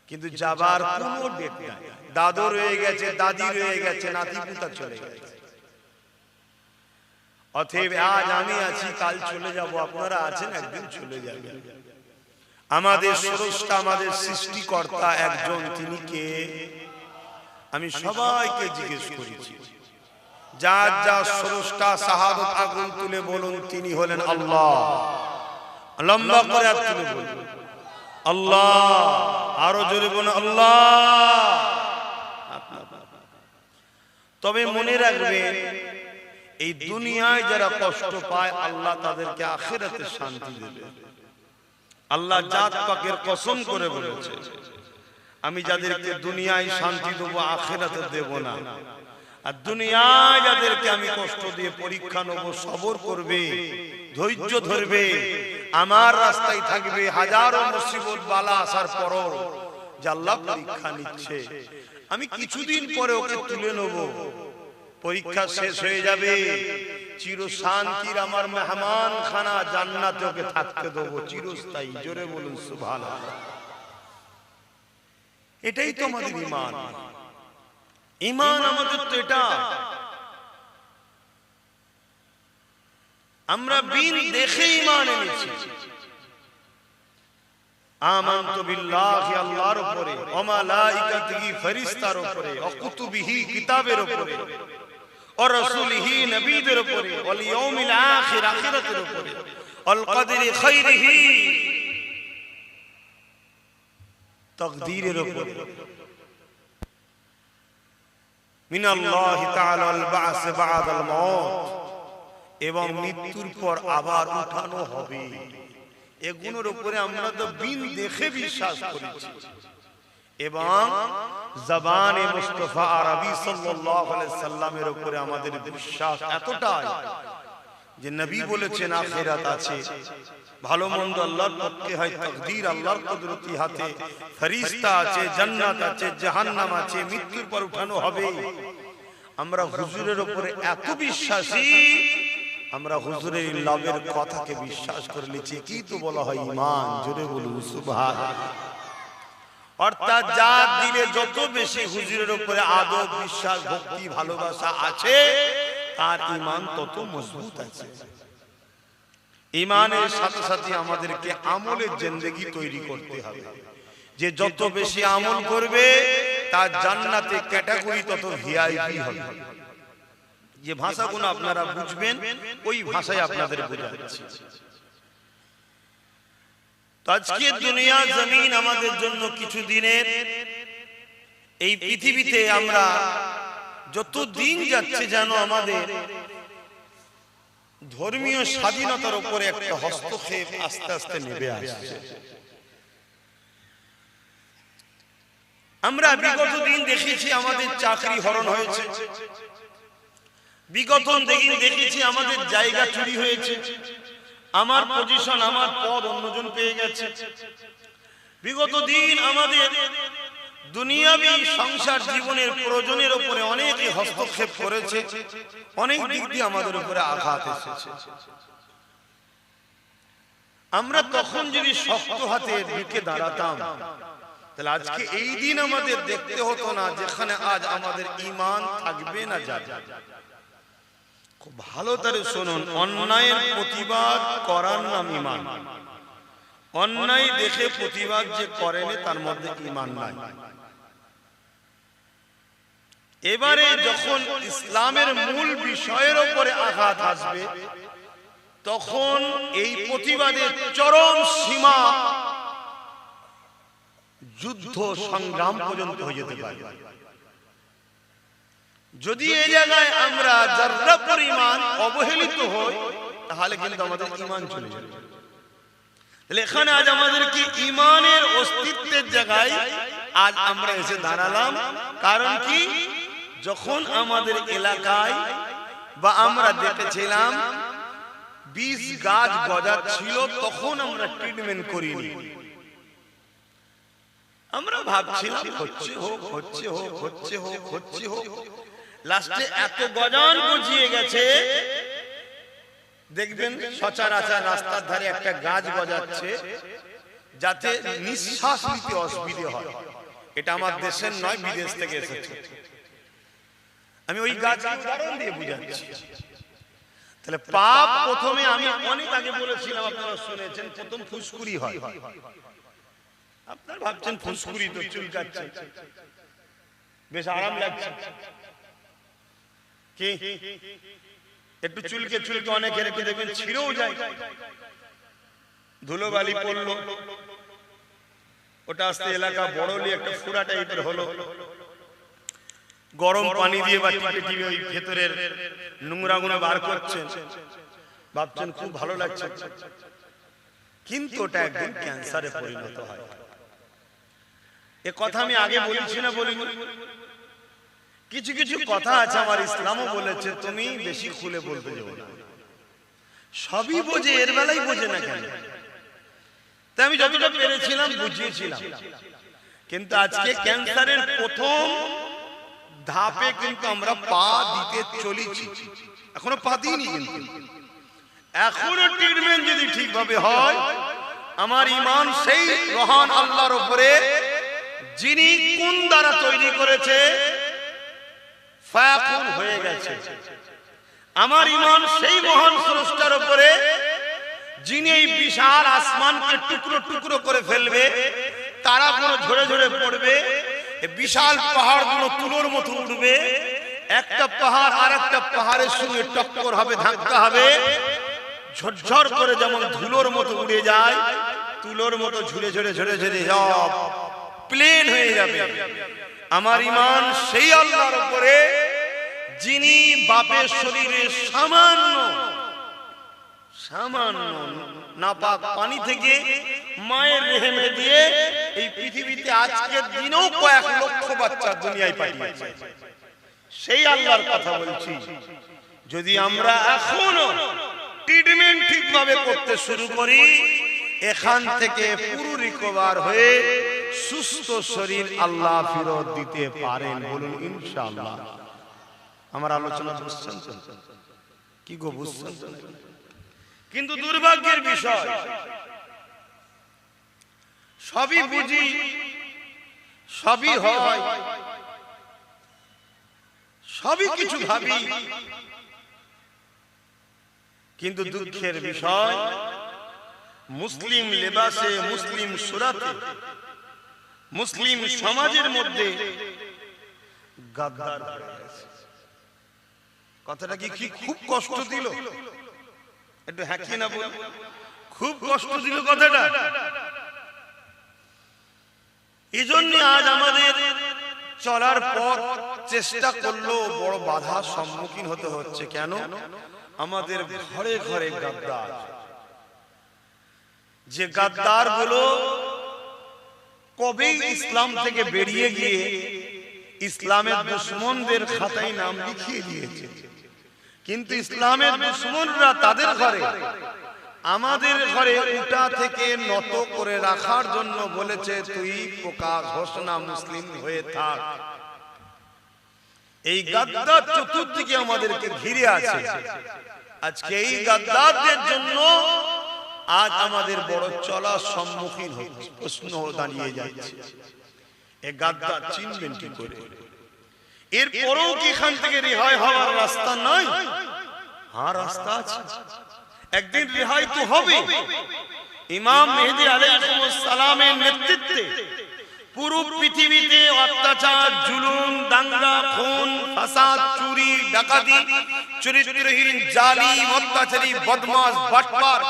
কিন্তু যাবার কোনো ডেট নাই। দাদু রয়ে গেছে, দাদি রয়ে গেছে, নাতি পুতা চলে গেছে। অতএব আজ আমি আছি, কাল চলে যাব, আপনারা আছেন, একদিন চলে যাবেন। আমাদের স্রষ্টা, আমাদের সৃষ্টিকর্তা একজন, তিনি কে? আমি সবাইকে জিজ্ঞেস করেছি, যার যার স্রষ্টা শাহাদাত আগুন তুলে বলুন, তিনি হলেন আল্লাহ। লম্বা করে হাত তুলে বলুন আল্লাহ, আরো জোরে বলুন আল্লাহ। তবে মনে রাখবেন, এই দুনিয়ায় যারা কষ্ট পায়, আল্লাহ তাদেরকে আখিরাতে শান্তি দেবে। আল্লাহ জাত পাকের কসম করে বলেছে, আমি যাদেরকে দুনিয়ায় শান্তি দেবো, আখিরাতে দেব না। আর দুনিয়ায় যাদেরকে আমি কষ্ট দিয়ে পরীক্ষা নেব, সবর করবে, ধৈর্য ধরবে, আমার রাস্তায় থাকবে, হাজারো মুসিবত বালা আসার পরও যে আল্লাহ পরীক্ষা নিচ্ছে, আমি কিছুদিন পরে ওকে তুলে নেব, পরীক্ষা শেষ হয়ে যাবে, চির শান্তির আমার মেহমান খানা জান্নাতে ওকে থাকতে দেবো চিরস্থায়ী। জোরে বলুন সুবহানাল্লাহ। এটাই তো আমাদের ঈমান। ঈমান আমাদের তো এটা। আমরা বিন দেখে ঈমান এনেছি। আমানতু বিল্লাহি, আল্লাহর উপরে, ওয়া মালাইকাতিহি, ফেরেশতার উপরে, ওয়া কুতুবিহি, কিতাবের উপরে, ওয়া রাসূলিহি, নবীদের উপরে, ওয়াল ইয়াউমিল আখির, আখিরাতের উপরে, ওয়াল কদরি খাইরিহি, তাকদীরের উপরে, মিনাল্লাহি তাআলা আল বা'স বা'দাল মাউত, এবং মৃত্যুর পর আবার উঠানো হবে। এগুলোর উপরে আমরা তো বিন দেখে বিশ্বাস করেছি। এবং জবানে মুস্তাফা আরবি সাল্লাল্লাহু আলাইহি সাল্লামের উপরে আমাদের বিশ্বাস এতটাই যে নবী বলেছেন আখিরাত আছে, ভালো মন্দ আল্লাহর পক্ষে হয়, তাকদীর আল্লাহর কুদরতি হাতে, ফেরেশতা আছে, জান্নাত আছে, জাহান্নাম আছে, মৃত্যুর পর উঠানো হবে। আমরা হুজুরের উপরে এত বিশ্বাসী, আমরা হুজুরের লাভের কথাকে বিশ্বাস করে নিচ্ছি। কি তো বলা হয় ঈমান, জোরে বলুন সুবহানাল্লাহ। অর্থাৎ যার দিলে যত বেশি হুজুরের উপরে আদব, বিশ্বাস, ভক্তি, ভালোবাসা আছে, তার ঈমান তত মজবুত আছে। ঈমানের সাথে সাথে আমাদেরকে আমলের জিন্দেগি তৈরি করতে হবে, যে যত বেশি আমল করবে তার জান্নাতে ক্যাটাগরি তত ভিআইপি হবে। যে ভাষাগুলো আপনারা বুঝবেন ওই ভাষায় আপনাদের বোঝাচ্ছি। তো আজকে দুনিয়া জমিন আমাদের জন্য কিছু দিনের, এই পৃথিবীতে আমরা যত দিন যাচ্ছে যেন আমাদের ধর্মীয় স্বাধীনতার উপরে একটা হস্তক্ষেপ আস্তে আস্তে নেমে আসছে। আমরা বিগত দিন দেখেছি আমাদের চাকরি হরণ হয়েছে, বিগত দিন দেখেছি আমাদের জায়গা চুরি হয়েছে, আমার পজিশন, আমার পদ অন্যজন পেয়ে গেছে। বিগত দিন আমাদের দুনিয়াবি সংসার জীবনের প্রয়োজনের উপরে অনেকে হস্তক্ষেপ করেছে, অনেক দিক দিয়ে আমাদের উপরে আঘাত এসেছে। আমরা তখন যদি শক্ত হাতে দিকে দাঁড়াতাম, তাহলে আজকে এই দিন আমাদের দেখতে হতো না যেখানে আজ আমাদের ঈমান থাকবে না যাবে। খুব ভালো করে শুনুন, অন্যায়ের প্রতিবাদ করার নাম ঈমান। অন্যায় দেখে প্রতিবাদ যে করেনি তার মধ্যে ঈমান নাই। এবারে যখন ইসলামের মূল বিষয়ের উপরে আঘাত আসবে, তখন এই প্রতিবাদের চরম সীমা যুদ্ধ সংগ্রাম পর্যন্ত হয়ে যেতে পারে। যদি এই জায়গায় আমরা যারা পরিমাণ অবহেলিত হই, তাহলে কিন্তু আমাদের ঈমান চলে যাবে। তাহলে এখানে আজ আমাদের কি ঈমানের অস্তিত্বের জায়গায় আজ আমরা এসে দাঁড়ালাম। কারণ কি, যখন আমাদের এলাকায় বা আমরা দেখেছিলাম 20 গাছ গজাচ্ছিল, তখন আমরা ট্রিটমেন্ট করিনি। আমরা ভাবছিলাম হচ্ছে হোক, হচ্ছে হোক, হচ্ছে হোক, হচ্ছে হোক। লাস্টে এত গজান গজিয়ে গেছে, দেখবেন সচরাচর রাস্তার ধারে একটা গাছ গজাচ্ছে যাতে নিঃশ্বাস নিতে অসুবিধা হয়। এটা আমার দেশের নয়, বিদেশ থেকে এসেছে। আমি ওই গাছ উদাহরণ দিয়ে বুঝাচ্ছি। তাহলে পাপ প্রথমে আমি অনেক আগে বলেছিলাম, আপনারা শুনেছেন, প্রথম ফুসকুড়ি হয়। আপনারা ভাবছেন ফুসকুড়ি তো চুলকাচ্ছে, বেশ আরাম লাগছে। কি একটু চুলকে চুলকে অনেকের একটু দেখবেন ছিঁড়েও যায়, ধুলোবালি পড়লো, ওটা আস্তে এলাকা বড়লি একটা ফুড়া টাইপের হলো। গরম পানি দিয়ে বা টিপে টিপে ওই ভেতরের নোংরা গুলো বার করছেন, ভাবছেন খুব ভালো লাগছে, কিন্তু ওটা একদিন ক্যান্সারে পরিণত হয়। এ কথা আমি আগে বলেছি না বলিনি? কিছু কিছু কথা আছে আমার ইসলামও বলেছে তুমি বেশি খুলে বলতে যাও না। সবই বোঝে, এর বেলায় বোঝে না কেন? তাই আমি যতটা পেরেছিলাম বুঝিয়েছিলাম। কিন্তু আজকে ক্যান্সারের প্রথম ধাপে কিন্তু আমরা পা দিতে চলেছি, এখনো পা দিইনি। কিন্তু এখনো ট্রিটমেন্ট যদি ঠিকভাবে হয়, আমার ঈমান সেই রহান আল্লাহর উপরে যিনি কোন দ্বারা তৈরি করেছে, ফায়াকুন হয়ে গেছে। আমার ঈমান সেই মহান স্রষ্টার উপরে যিনি এই বিশাল আসমানকে টুকরো টুকরো করে ফেলবে, তারাগুলো ঝরে ঝরে পড়বে, এই বিশাল পাহাড়গুলো তুলোর মতো উঠবে, একটা পাহাড় আর একটা পাহাড়ের সঙ্গে টক্কর হবে, ধাক্কা হবে, ঝরঝর করে যেমন ধুলোর মতো উড়ে যায়, তুলোর মতো ঝুরে ঝরে ঝরে ঝরে সব প্লেন হয়ে যাবে। আমার ঈমান সেই আল্লাহর উপরে যিনি বাপের শরীরে সামান্য নাপাক পানি থেকে মায়ের রেহেমে দিয়ে এই পৃথিবীতে আজকের দিনেও কয়েক লক্ষ বাচ্চা দুনিয়ায় পাঠিয়েছে। সেই আল্লাহর কথা বলছি। যদি আমরা এখনো ট্রিটমেন্ট ঠিকভাবে করতে শুরু করি, এখান থেকে পুরো রিকভার হয়ে সুস্থ শরীর আল্লাহ ফেরত দিতে পারেন। বলুন ইনশাআল্লাহ। আমার আলোচনা বুঝছেন তো? কি গো বুঝছেন তো? কিন্তু দুর্ভাগ্যের বিষয়, সবই বুঝি, সবই হয়, সবই কিছু ভাবি, কিন্তু দুঃখের বিষয় মুসলিম লেবাসে, মুসলিম সুরাতে, মুসলিম সমাজের মধ্যে গাদ্দার হয়ে গেছে। কথাটা কি খুব কষ্ট দিল? একটু হ্যাকি না বল, খুব কষ্ট দিল কথাটা। এই জন্য আজ আমাদের চলার পথ চেষ্টা করলেও বড় বাধার সম্মুখীন হতে হচ্ছে। কেন? আমাদের ঘরে ঘরে গাদ্দার। যে গাদ্দার গুলো কবে ইসলাম থেকে বেরিয়ে গিয়ে ইসলামের দুশমনদের খাতায় নাম লিখিয়ে দিয়েছে, কিন্তু ইসলামের দুশমনরা তাদের ঘরে, আমাদের ঘরে উটা থেকে নত করে রাখার জন্য বলেছে, তুই প্রকাশ ঘোষণা মুসলিম হয়ে থাক। এই গাদ্দার চতুর্দিকে আমাদেরকে ঘিরে আছে। আজকে এই গাদ্দারদের জন্য আজ আমাদের বড় চলার সম্মুখীন হচ্ছে, প্রশ্ন দাঁড়িয়ে যাচ্ছে, এই গাদ্দার চিনবেন কি করে? এরপরেও কি এখান থেকে রেহাই হওয়ার রাস্তা নাই? হ্যাঁ, রাস্তা আছে, একদিন রেহাই তো হবে। ইমাম মেহেদী আলাইহিস সালামের নেতৃত্বে পুরো পৃথিবীতে অত্যাচার, জুলুম, দাঙ্গা, খুন, ফাসাদ, চুরি, ডাকাতি, চরিত্রহীন, জালিম, অত্যাচারী, বদমাশ, বাটপার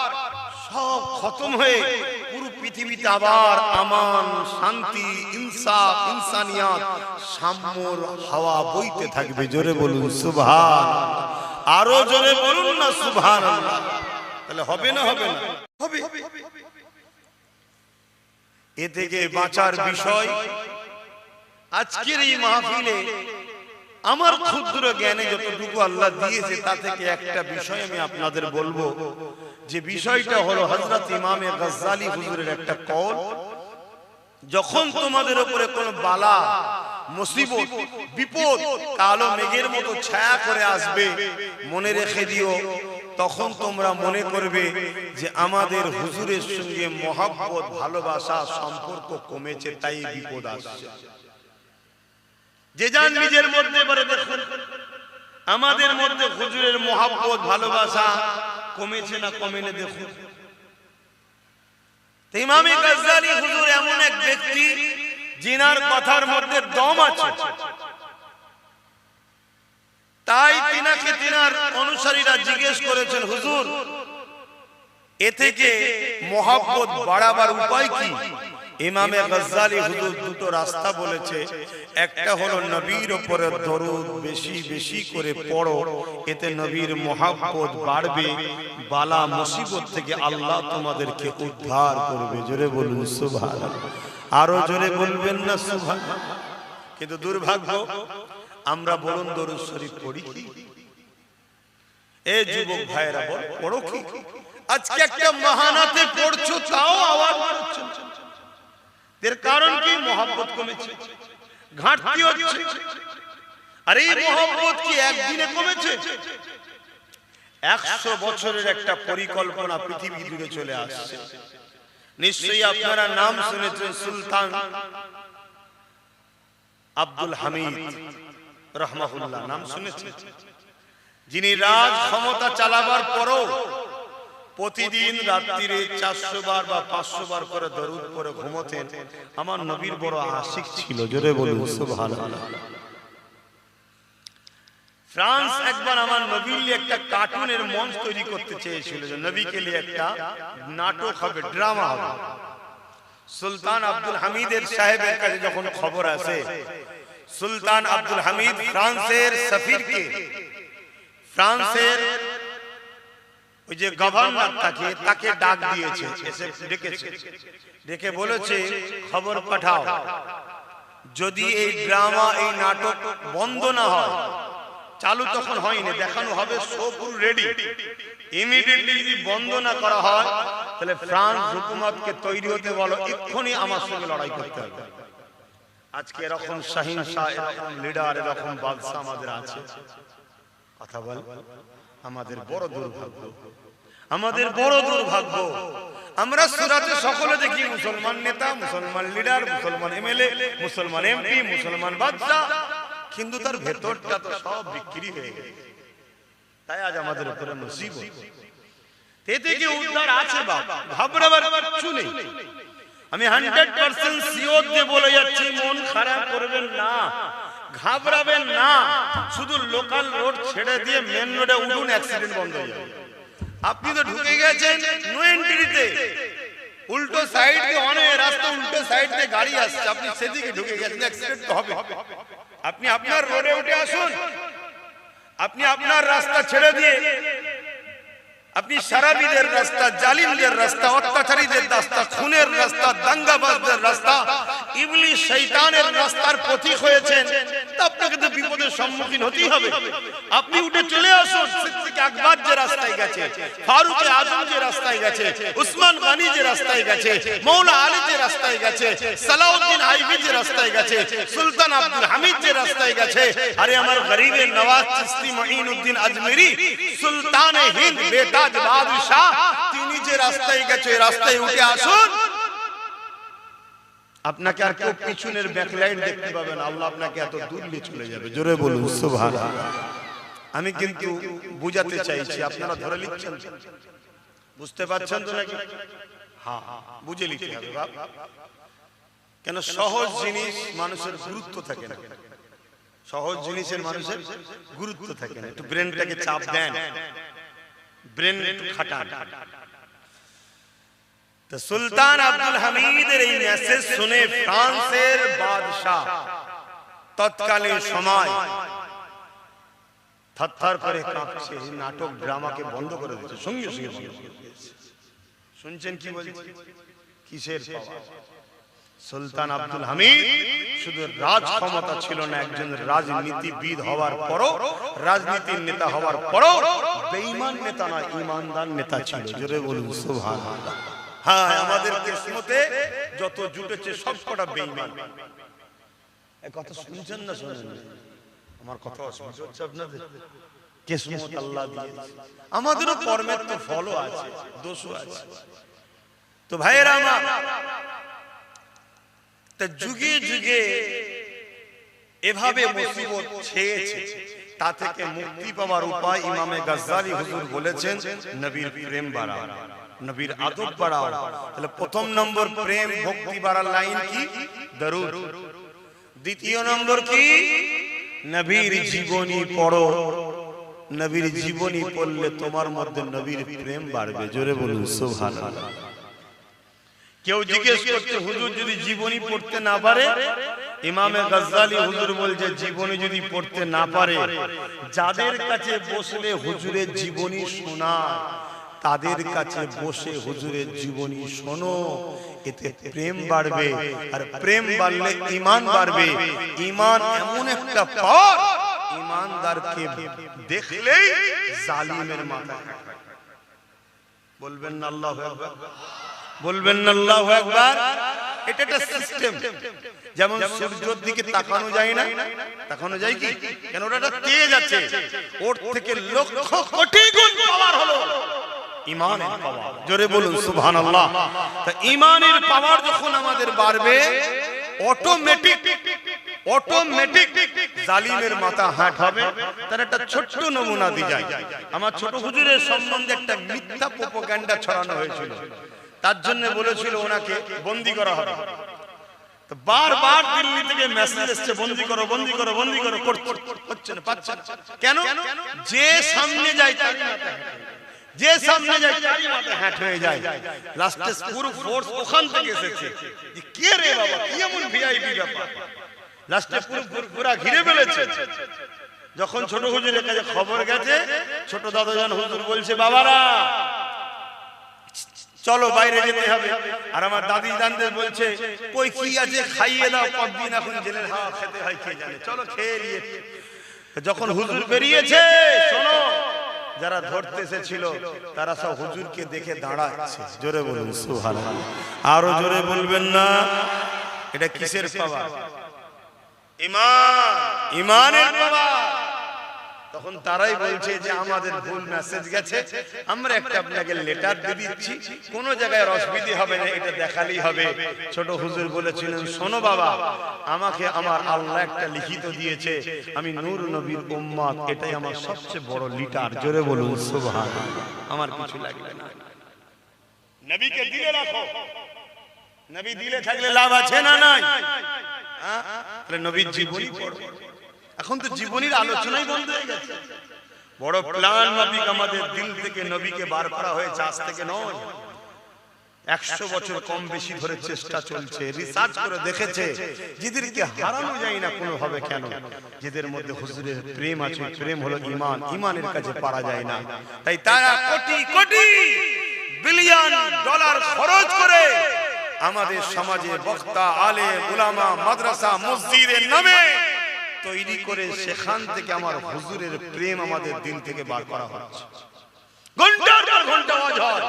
সব খতম হয়ে পুরো পৃথিবীতে আবার আমান, শান্তি, ইনসাফ, ইনসানিয়াত, সাম্যর হাওয়া বইতে থাকবে। জোরে বলুন সুবহানাল্লাহ। আরো জোরে বলুন না সুবহানাল্লাহ। তাহলে হবে না? হবে না? হবে। এ থেকে বাঁচার বিষয় আজকের এই মাহফিলে আমার ক্ষুদ্র জ্ঞানে যতটুকু আল্লাহ দিয়েছে তা থেকে একটা বিষয় আমি আপনাদের বলবো। যে বিষয়টা হলো হযরত ইমামে গজ্জালী হুজুরের একটা কওল, যখন তোমাদের উপরে কোনো বালা, মুসিবত, বিপদ কালো মেঘের মতো ছায়া করে আসবে, মনে রেখে দিও, তখন তোমরা মনে করবে যে আমাদের হুজুরের সঙ্গে মহব্বত, ভালোবাসা, সম্পর্ক কমেছে, তাই বিপদ আসছে। যে যান নিজের মধ্যে বলে দেখুন, আমাদের মধ্যে হুজুরের মহব্বত, ভালোবাসা কমেছে না কমেনি দেখুন। ইমামে গজ্জালী হুজুর এমন এক ব্যক্তি যিনার কথার মধ্যে দম আছে, তাই তিনাকে তিনার অনুসারীরা জিজ্ঞেস করেছেন, হুজুর এ থেকে মহব্বত বাড়াবার উপায় কি? ইমামে গজ্জালী হুজুর দুটো রাস্তা বলেছে। একটা হলো নবীর উপরে দরুদ বেশি বেশি করে পড়ো, এতে নবীর মহব্বত বাড়বে, বালা মুসিবত থেকে আল্লাহ তোমাদেরকে উদ্ধার করবে। জোরে বলুন সুবহানাল্লাহ। আরো জোরে বলবেন না সুবহানাল্লাহ? কিন্তু দুর্ভাগ্য, আমরা বলুন দরুদ শরীফ পড়ি কি? এই যুবক ভাইরা বল, পড়ো কি? আজকে একটা মাহানাতে পড়ছো, তাও আওয়াজ করছো। এর কারণ কি? মহব্বত কমেছে, ঘাটতি হচ্ছে। আর এই মহব্বত কি একদিনে কমেছে? 100 বছরের একটা পরিকল্পনা পৃথিবী জুড়ে চলে আসছে। নিশ্চয়ই আপনারা নাম শুনেছেন সুলতান আব্দুল হামিদ রাহমাহুল্লাহ, নাম শুনেছেন? যিনি রাজ ক্ষমতা চালাবার পরও প্রতিদিন রাত্রিরে 400 বার বা 500 বার করে দরুদ পড়ে ঘুমোতেন, আমার নবীর বড় আশিক ছিল। জোরে বলুন সুবহানাল্লাহ। ফ্রান্স একবার আমার নবীর নিয়ে একটা কার্টুনের মঞ্চ তৈরি করতে চেয়েছিল, যে নবীকে নিয়ে একটা নাটক হবে, ড্রামা হবে। সুলতান আব্দুল হামিদের সাহেবের কাছে যখন খবর আসে, সুলতান আব্দুল হামিদ ফ্রান্সের সফিরকে, ফ্রান্সের ওই যে গভর্নর তাকে ডাক দিয়েছে, এসে ডেকেছে, ডেকে বলেছে খবর পাঠাও, যদি এই ড্রামা এই নাটক বন্ধ না হয়, চালু তখন হয়নি, দেখানো হবে, শো ফুল রেডি, ইমিডিয়েটলি যদি বন্ধ না করা হয় তাহলে ফ্রান্স হুকুমতকে তৈরি হতে বলো, এক্ষুনি আমার সঙ্গে লড়াই করতে হবে। আজকে এরকম শাহিনশাহ, এরকম লিডার, এরকম বাদশা আমাদের আছে। কথা বল, আমাদের বড় দুর্ভাগ্য, আমাদের বড় দুর্ভাগ্য। আমরা সুরাতে সকলে দেখি মুসলমান নেতা, মুসলমান লিডার, মুসলমান এমএলএ, মুসলমান এমপি, মুসলমান বাদশা, কিন্তু তার ভেতরটা তো সব বিক্রি হয়ে গেছে। তাই আজ আমাদের উপরে মুসিবত। এতে কি উদ্ধার আছে? বাবা ঘাবড়াবার কিছু নেই। আমি 100% সিওর দিয়ে বলে যাচ্ছি, মন খারাপ করবেন না, ঘাবড়াবেন না। শুধু লোকাল রোড ছেড়ে দিয়ে মেন রোডে উঠুন, অ্যাক্সিডেন্ট বন্ধ হয়ে যাবে। আপনি তো ঢুকে গেছেন নো এন্ট্রিতে, উল্টো সাইড দিয়ে অনেক রাস্তা, উল্টো সাইড দিয়ে গাড়ি আসছে, আপনি সেদিকে ঢুকে গেছেন, অ্যাক্সিডেন্ট তো হবে। আপনি আপনার রোডে উঠে আসুন, আপনি আপনার রাস্তা ছেড়ে দিয়ে আপনি সারাবিদের রাস্তা, জালিমদের রাস্তা, অত্যাচারীদের রাস্তা, খুনের রাস্তা, দাঙ্গাবাজদের রাস্তা, ইবলিস শয়তানের রাস্তার পথিক হয়েছেন, তা আপনাকে তো বিপদের সম্মুখীন হতেই হবে। আপনি উঠে চলে আসুন সিদ্দিক আকবর যে রাস্তায় গেছে, ফারুক আজম যে রাস্তায় গেছে, উসমান গনি যে রাস্তায় গেছে, মৌলা আলী যে রাস্তায় গেছে, সালাউদ্দিন আইবি যে রাস্তায় গেছে, সুলতান আব্দুল হামিদ যে রাস্তায় গেছে, আরে আমার গরিবে নওয়াজ চিশতি মুঈনুদ্দিন আজমেরি, সুলতানে হিন্দ বেটা বাদশাহ, তিনি যে রাস্তায় গেছে, এই রাস্তায় উঠে আসুন। আপনাকে আর কেউ পিছনের ব্যাকলাইট দেখতে পাবে না, আল্লাহ আপনাকে এত দূর নিয়ে চলে যাবে। জোরে বলুন সুবহানাল্লাহ। আমি কিন্তু বুঝাতে চাইছি, আপনারা ধরে নিচ্ছেন, বুঝতে পারছেন তো নাকি? হ্যাঁ, বুঝে নিতে হবে বাপ। কেন সহজ জিনিস মানুষের গুরুত্ব থাকে না, সহজ জিনিসের মানুষের গুরুত্ব থাকে না। একটু ব্রেনটাকে চাপ দেন, ব্রেন একটু খাটান। তো সুলতান আব্দুল হামিদের এই মেসেজ শুনে ফ্রান্সের বাদশা তৎকালীন সময় থরথর করে কাঁপছে, নাটক ড্রামাকে বন্ধ করে দিয়েছে, সঙ্গে সঙ্গে বন্ধ করে দিয়েছে। শুনছেন কি বলছে? কিসের পাওয়ার? সুলতান আব্দুল হামিদ শুধু রাজ ক্ষমতা ছিল না, একজন রাজনীতিবিদ হওয়ার পরও, রাজনীতির নেতা হওয়ার পরও বেঈমান নেতা না, ঈমানদার নেতা ছিল। জোরে বলুন সুবহানাল্লাহ। হ্যাঁ, আমাদের কিসমতে যত জুটেছে সবকটা বেঈমান। এই কথা শুনছেন না শুনেন? আমার কথা অসুবিধা হচ্ছে আপনাদের? কিসমত আল্লাহ দিয়েছে, আমাদেরও কর্মের তো ফলও আছে, দোষও আছে। তো ভাইয়েরা আমার, তা যুগে যুগে এভাবে মুসিবত ছেয়েছে, তা থেকে মুক্তি পাওয়ার উপায় ইমামে গাজ্জালি হুজুর বলেছেন, নবীর প্রেম বাড়াও, নবীর আদব বাড়াও। তাহলে প্রথম নম্বর প্রেম ভক্তি বাড়ার লাইন কি? দরুদ। দ্বিতীয় নম্বর কি? নবীর জীবনী পড়ো। নবীর জীবনী পড়লে তোমার মধ্যে নবীর প্রেম বাড়বে। জোরে বলুন সুবহানাল্লাহ। কেউ জিজ্ঞেস করছে, হুজুর যদি জীবনী পড়তে না পারে? ইমামে গাজ্জালি হুজুর বলছে, জীবনী যদি পড়তে না পারে, যাদের কাছে বসলে হুজুরের জীবনী শোনায়, তাদের কাছে বসে হুজুরের জীবনী শোনো, এতে প্রেম বাড়বে, আর প্রেম বাড়লে ঈমান বাড়বে। ঈমান এমন একটা পাওয়ার, ঈমানদারকে দেখলেই জালিমের মাথা কাটা। বলবেন না আল্লাহু আকবার? বলবেন না আল্লাহু আকবার? এটা একটা সিস্টেম। যেমন সূর্যের দিকে তাকানো যায় না, তাকানো যায় কি? কেন? ওটা তেজ আছে, ওর থেকে লক্ষ কোটি গুণ পাওয়ার হলো ঈমানের পাওয়ার। জোরে বলুন সুবহানাল্লাহ। তা ঈমানের পাওয়ার যখন আমাদের বাড়বে, অটোমেটিক জালিমের মাথা হাট হবে, তার একটা ছোট্ট নমুনা দিয়ে যায়। আমার ছোট হুজুরের সম্বন্ধে একটা মিথ্যা প্রোপাগান্ডা ছড়ানো হয়েছিল, তার জন্য বলেছিল ওনাকে বন্দী করা হবে। তো বারবার দিল্লি থেকে মেসেজ এসছে বন্দী করো বন্দী করো বন্দী করো, হচ্ছে না, পাচ্ছে না। কেন? যে সামনে যায় তারই মাথা, যে সামনে যায় তারই মাথা হ্যাট হয়ে যায়। লাস্টে পুরো ফোর্স ওখান থেকে এসেছে। কে রে বাবা, কি এমন ভিআইপি ব্যাপার? লাস্টে পুরো ঘিরে ফেলেছে। যখন ছোট হুজুরের কাছে খবর গেছে, ছোট দাদাজান হুজুর বলছে বাবারা চলো বাইরে যেতে হবে। আর আমার দাদি জানদের বলছে কই কি আছে খাইয়ে দাও, কতদিন এখন জেলের হাওয়া খেতে হয় কে জানে, চলো খেয়ে নিয়ে। যখন হুজুর বেরিয়েছে, শোনো, যারা ধরতে এসেছিল তারা সব হুজুরকে দেখে দাঁড়াচ্ছে। জোরে বলুন সুবহানাল্লাহ, আরো জোরে বলবেন না? এটা কিসের পাওয়ার? ঈমান, ঈমানের পাওয়ার। তখন তারাই বলছে যে আমাদের ভুল মেসেজ গেছে, আমরা একটা আপনাকে লেটার দিয়ে দিচ্ছি, কোন জায়গায় অসুবিধা হবে না, এটা দেখালেই হবে। ছোট হুজুর বলেছিলেন শোনো বাবা, আমাকে আমার আল্লাহ একটা লিখিত দিয়েছে, আমি নূর নবীর উম্মত, এটাই আমার সবচেয়ে বড় লিটার। জোরে বলুন সুবহানাল্লাহ, আমার কিছু লাগবে না। নবীকে দিলে রাখো, নবী দিলে থাকলে লাভ আছে না নাই? নবীর জীবনী পড়ো। এখন তো জীবনীর আলোচনাই বন্ধ হয়ে গেছে। বড় প্ল্যান মাফিক আমাদের দিল থেকে নবীকে বার করা হয়েছে, আজ থেকে নয়, 100 বছর কম বেশি ধরে চেষ্টা চলছে। রিসার্চ করে দেখেছে যেদেরকে হারানো যায় না কোনো ভাবে। কেন? যেদের মধ্যে হুজুরের প্রেম আছে, প্রেম হলো ঈমান, ঈমানের কাছে পারা যায় না। তাই তারা কোটি কোটি বিলিয়ন ডলার খরচ করে আমাদের সমাজে বক্তা, আলেম, উলামা, মাদ্রাসা, মসজিদের নামে তৈরি করে সেখান থেকে আমার হুজুরের প্রেম আমাদের দিল থেকে বার করা হচ্ছে। ঘন্টার পর ঘন্টা ওয়াজ হয়,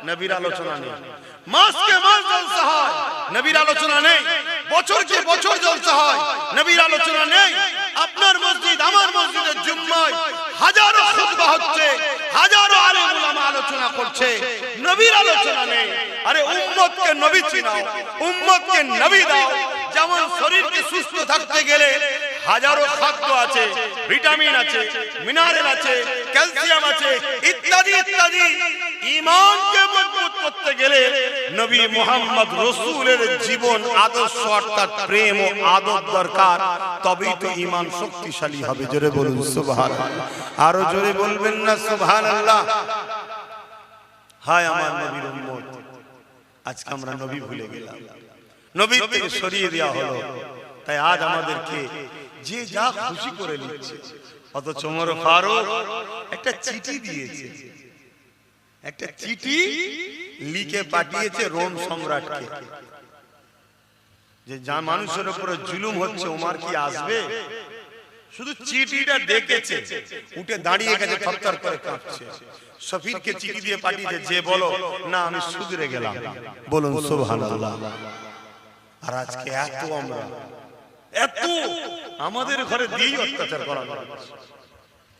নবীর আলোচনা নেই। মাসকে মাস জলসা হয়, নবীর আলোচনা নেই। বছরকে বছর জলসা হয়, নবীর আলোচনা নেই। আপনার মসজিদ আমার মসজিদের জুম্মায় হাজারো খুতবা হচ্ছে, হাজারো আলেম উলামা আলোচনা করছে, নবীর আলোচনা নেই। আরে উম্মতকে নবী চিনাও, উম্মতকে নবী দাও। যেমন শরীরকে সুস্থ থাকতে গেলে হাজারো খাদ্য আছে, ভিটামিন আছে, মিনারেল আছে, ক্যালসিয়াম আছে, ইত্যাদি ইত্যাদি। ঈমানকে মজবুত করতে গেলে নবী মুহাম্মদ রাসূলের জীবন আদর্শ অর্থাৎ প্রেম ও আদব দরকার, তবেই তো ঈমান শক্তিশালী হবে। জোরে বলুন সুবহানাল্লাহ, আরো জোরে বলবেন না সুবহানাল্লাহ? হায় আমার নবীর উম্মত, আজকে আমরা নবী ভুলে গেলাম, নবী থেকে সরিয়ে দেওয়া হলো। তাই আজ আমাদেরকে যে যা খুশি করে নিচ্ছে। অথচ ওমর ফারুক একটা চিঠি দিয়েছে, একটা চিঠি লিখে পাঠিয়েছে রোম সম্রাটকে, যে যা মানুষের উপরে জুলুম হচ্ছে ওমর কি আসবে? শুধু চিঠিটা দেখেছে, উঠে দাঁড়িয়ে গেছে, থরথর করে কাঁপছে। সফিরকে চিঠি দিয়ে পাঠিয়েছে, যে বলো না আমি শুধরে গেলাম। বলুন সুবহানাল্লাহ। আর আজকে এত আমরা, এত আমাদের ঘরে দিয়েই অত্যাচার করা হচ্ছে।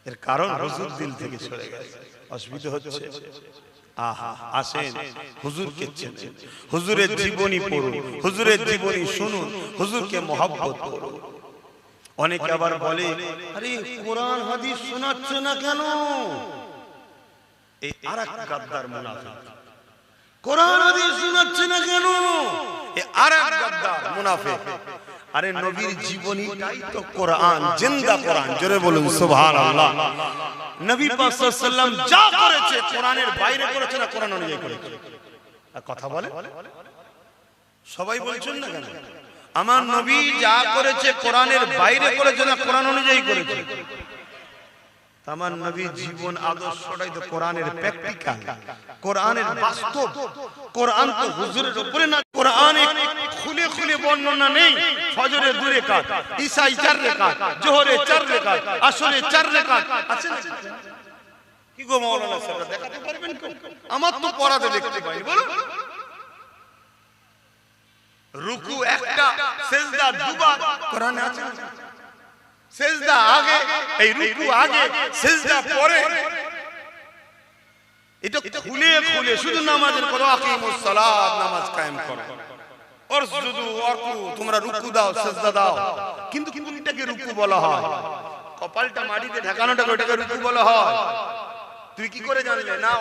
এর কারণ হুজুর দিল থেকে সরে গেছে, অসুবিধা হচ্ছে। আহা, আসেন হুজুরকে চেনেন, হুজুরের জীবনী পড়ুন, হুজুরের জীবনী শুনুন, হুজুরকে মহব্বত করুন। অনেকে আবার বলে আরে কোরআন হাদিস শোনাচ্ছে না কেন? এই আরেক গাদ্দার মুনাফিক। কোরআন হাদিস শোনাচ্ছে না কেন? এই আরেক গাদ্দার মুনাফিক। আরে নবীর জীবনীটাই তো কোরআন, জিন্দা কোরআন। জোরে বলুন সুবহানাল্লাহ। নবী পাক সাল্লাল্লাহু আলাইহি ওয়াসাল্লাম যা করেছে কোরআনের বাইরে করেছে না কোরআন অনুযায়ী করেছে? কথা বলে সবাই বলছেন না কেন? আমার নবী যা করেছে কোরআনের বাইরে করেছে না কোরআন অনুযায়ী করেছে? আমার নবীর জীবন আদর্শটাই তো কোরআনের প্র্যাকটিক্যাল, কোরআনের বাস্তব। কোরআন তো হুজুরের উপরে না, কোরআনে খুলে খুলে বর্ণনা নেই। ফজরের 2 রাকাত, ঈশায় 4 রাকাত, জোহরে 4 রাকাত, আসরে 4 রাকাত আছে না? কি গো মাওলানা সাহেব, দেখাতে পারবেন? আমার তো পড়াতে দেখতে পাই। বলো, রুকু একটা, সিজদা দুবার কোরআনে আছে না? সিজদা আগে, এই রুকু আগে, সিজদা পরে। এটা খুলে খুলে শুধু নামাজের কথা, আকিমুস সালাত, নামাজ কায়েম করো, ওয়াসজুদু ওয়ারকু, তোমরা রুকু দাও, সিজদা দাও। কিন্তু এটা ওইটাকে রুকু বলা হয়, কপালটা মাটিতে ঢাকানোটাকে ওইটাকে রুকু বলা হয়। তুই কি করে জানলে? না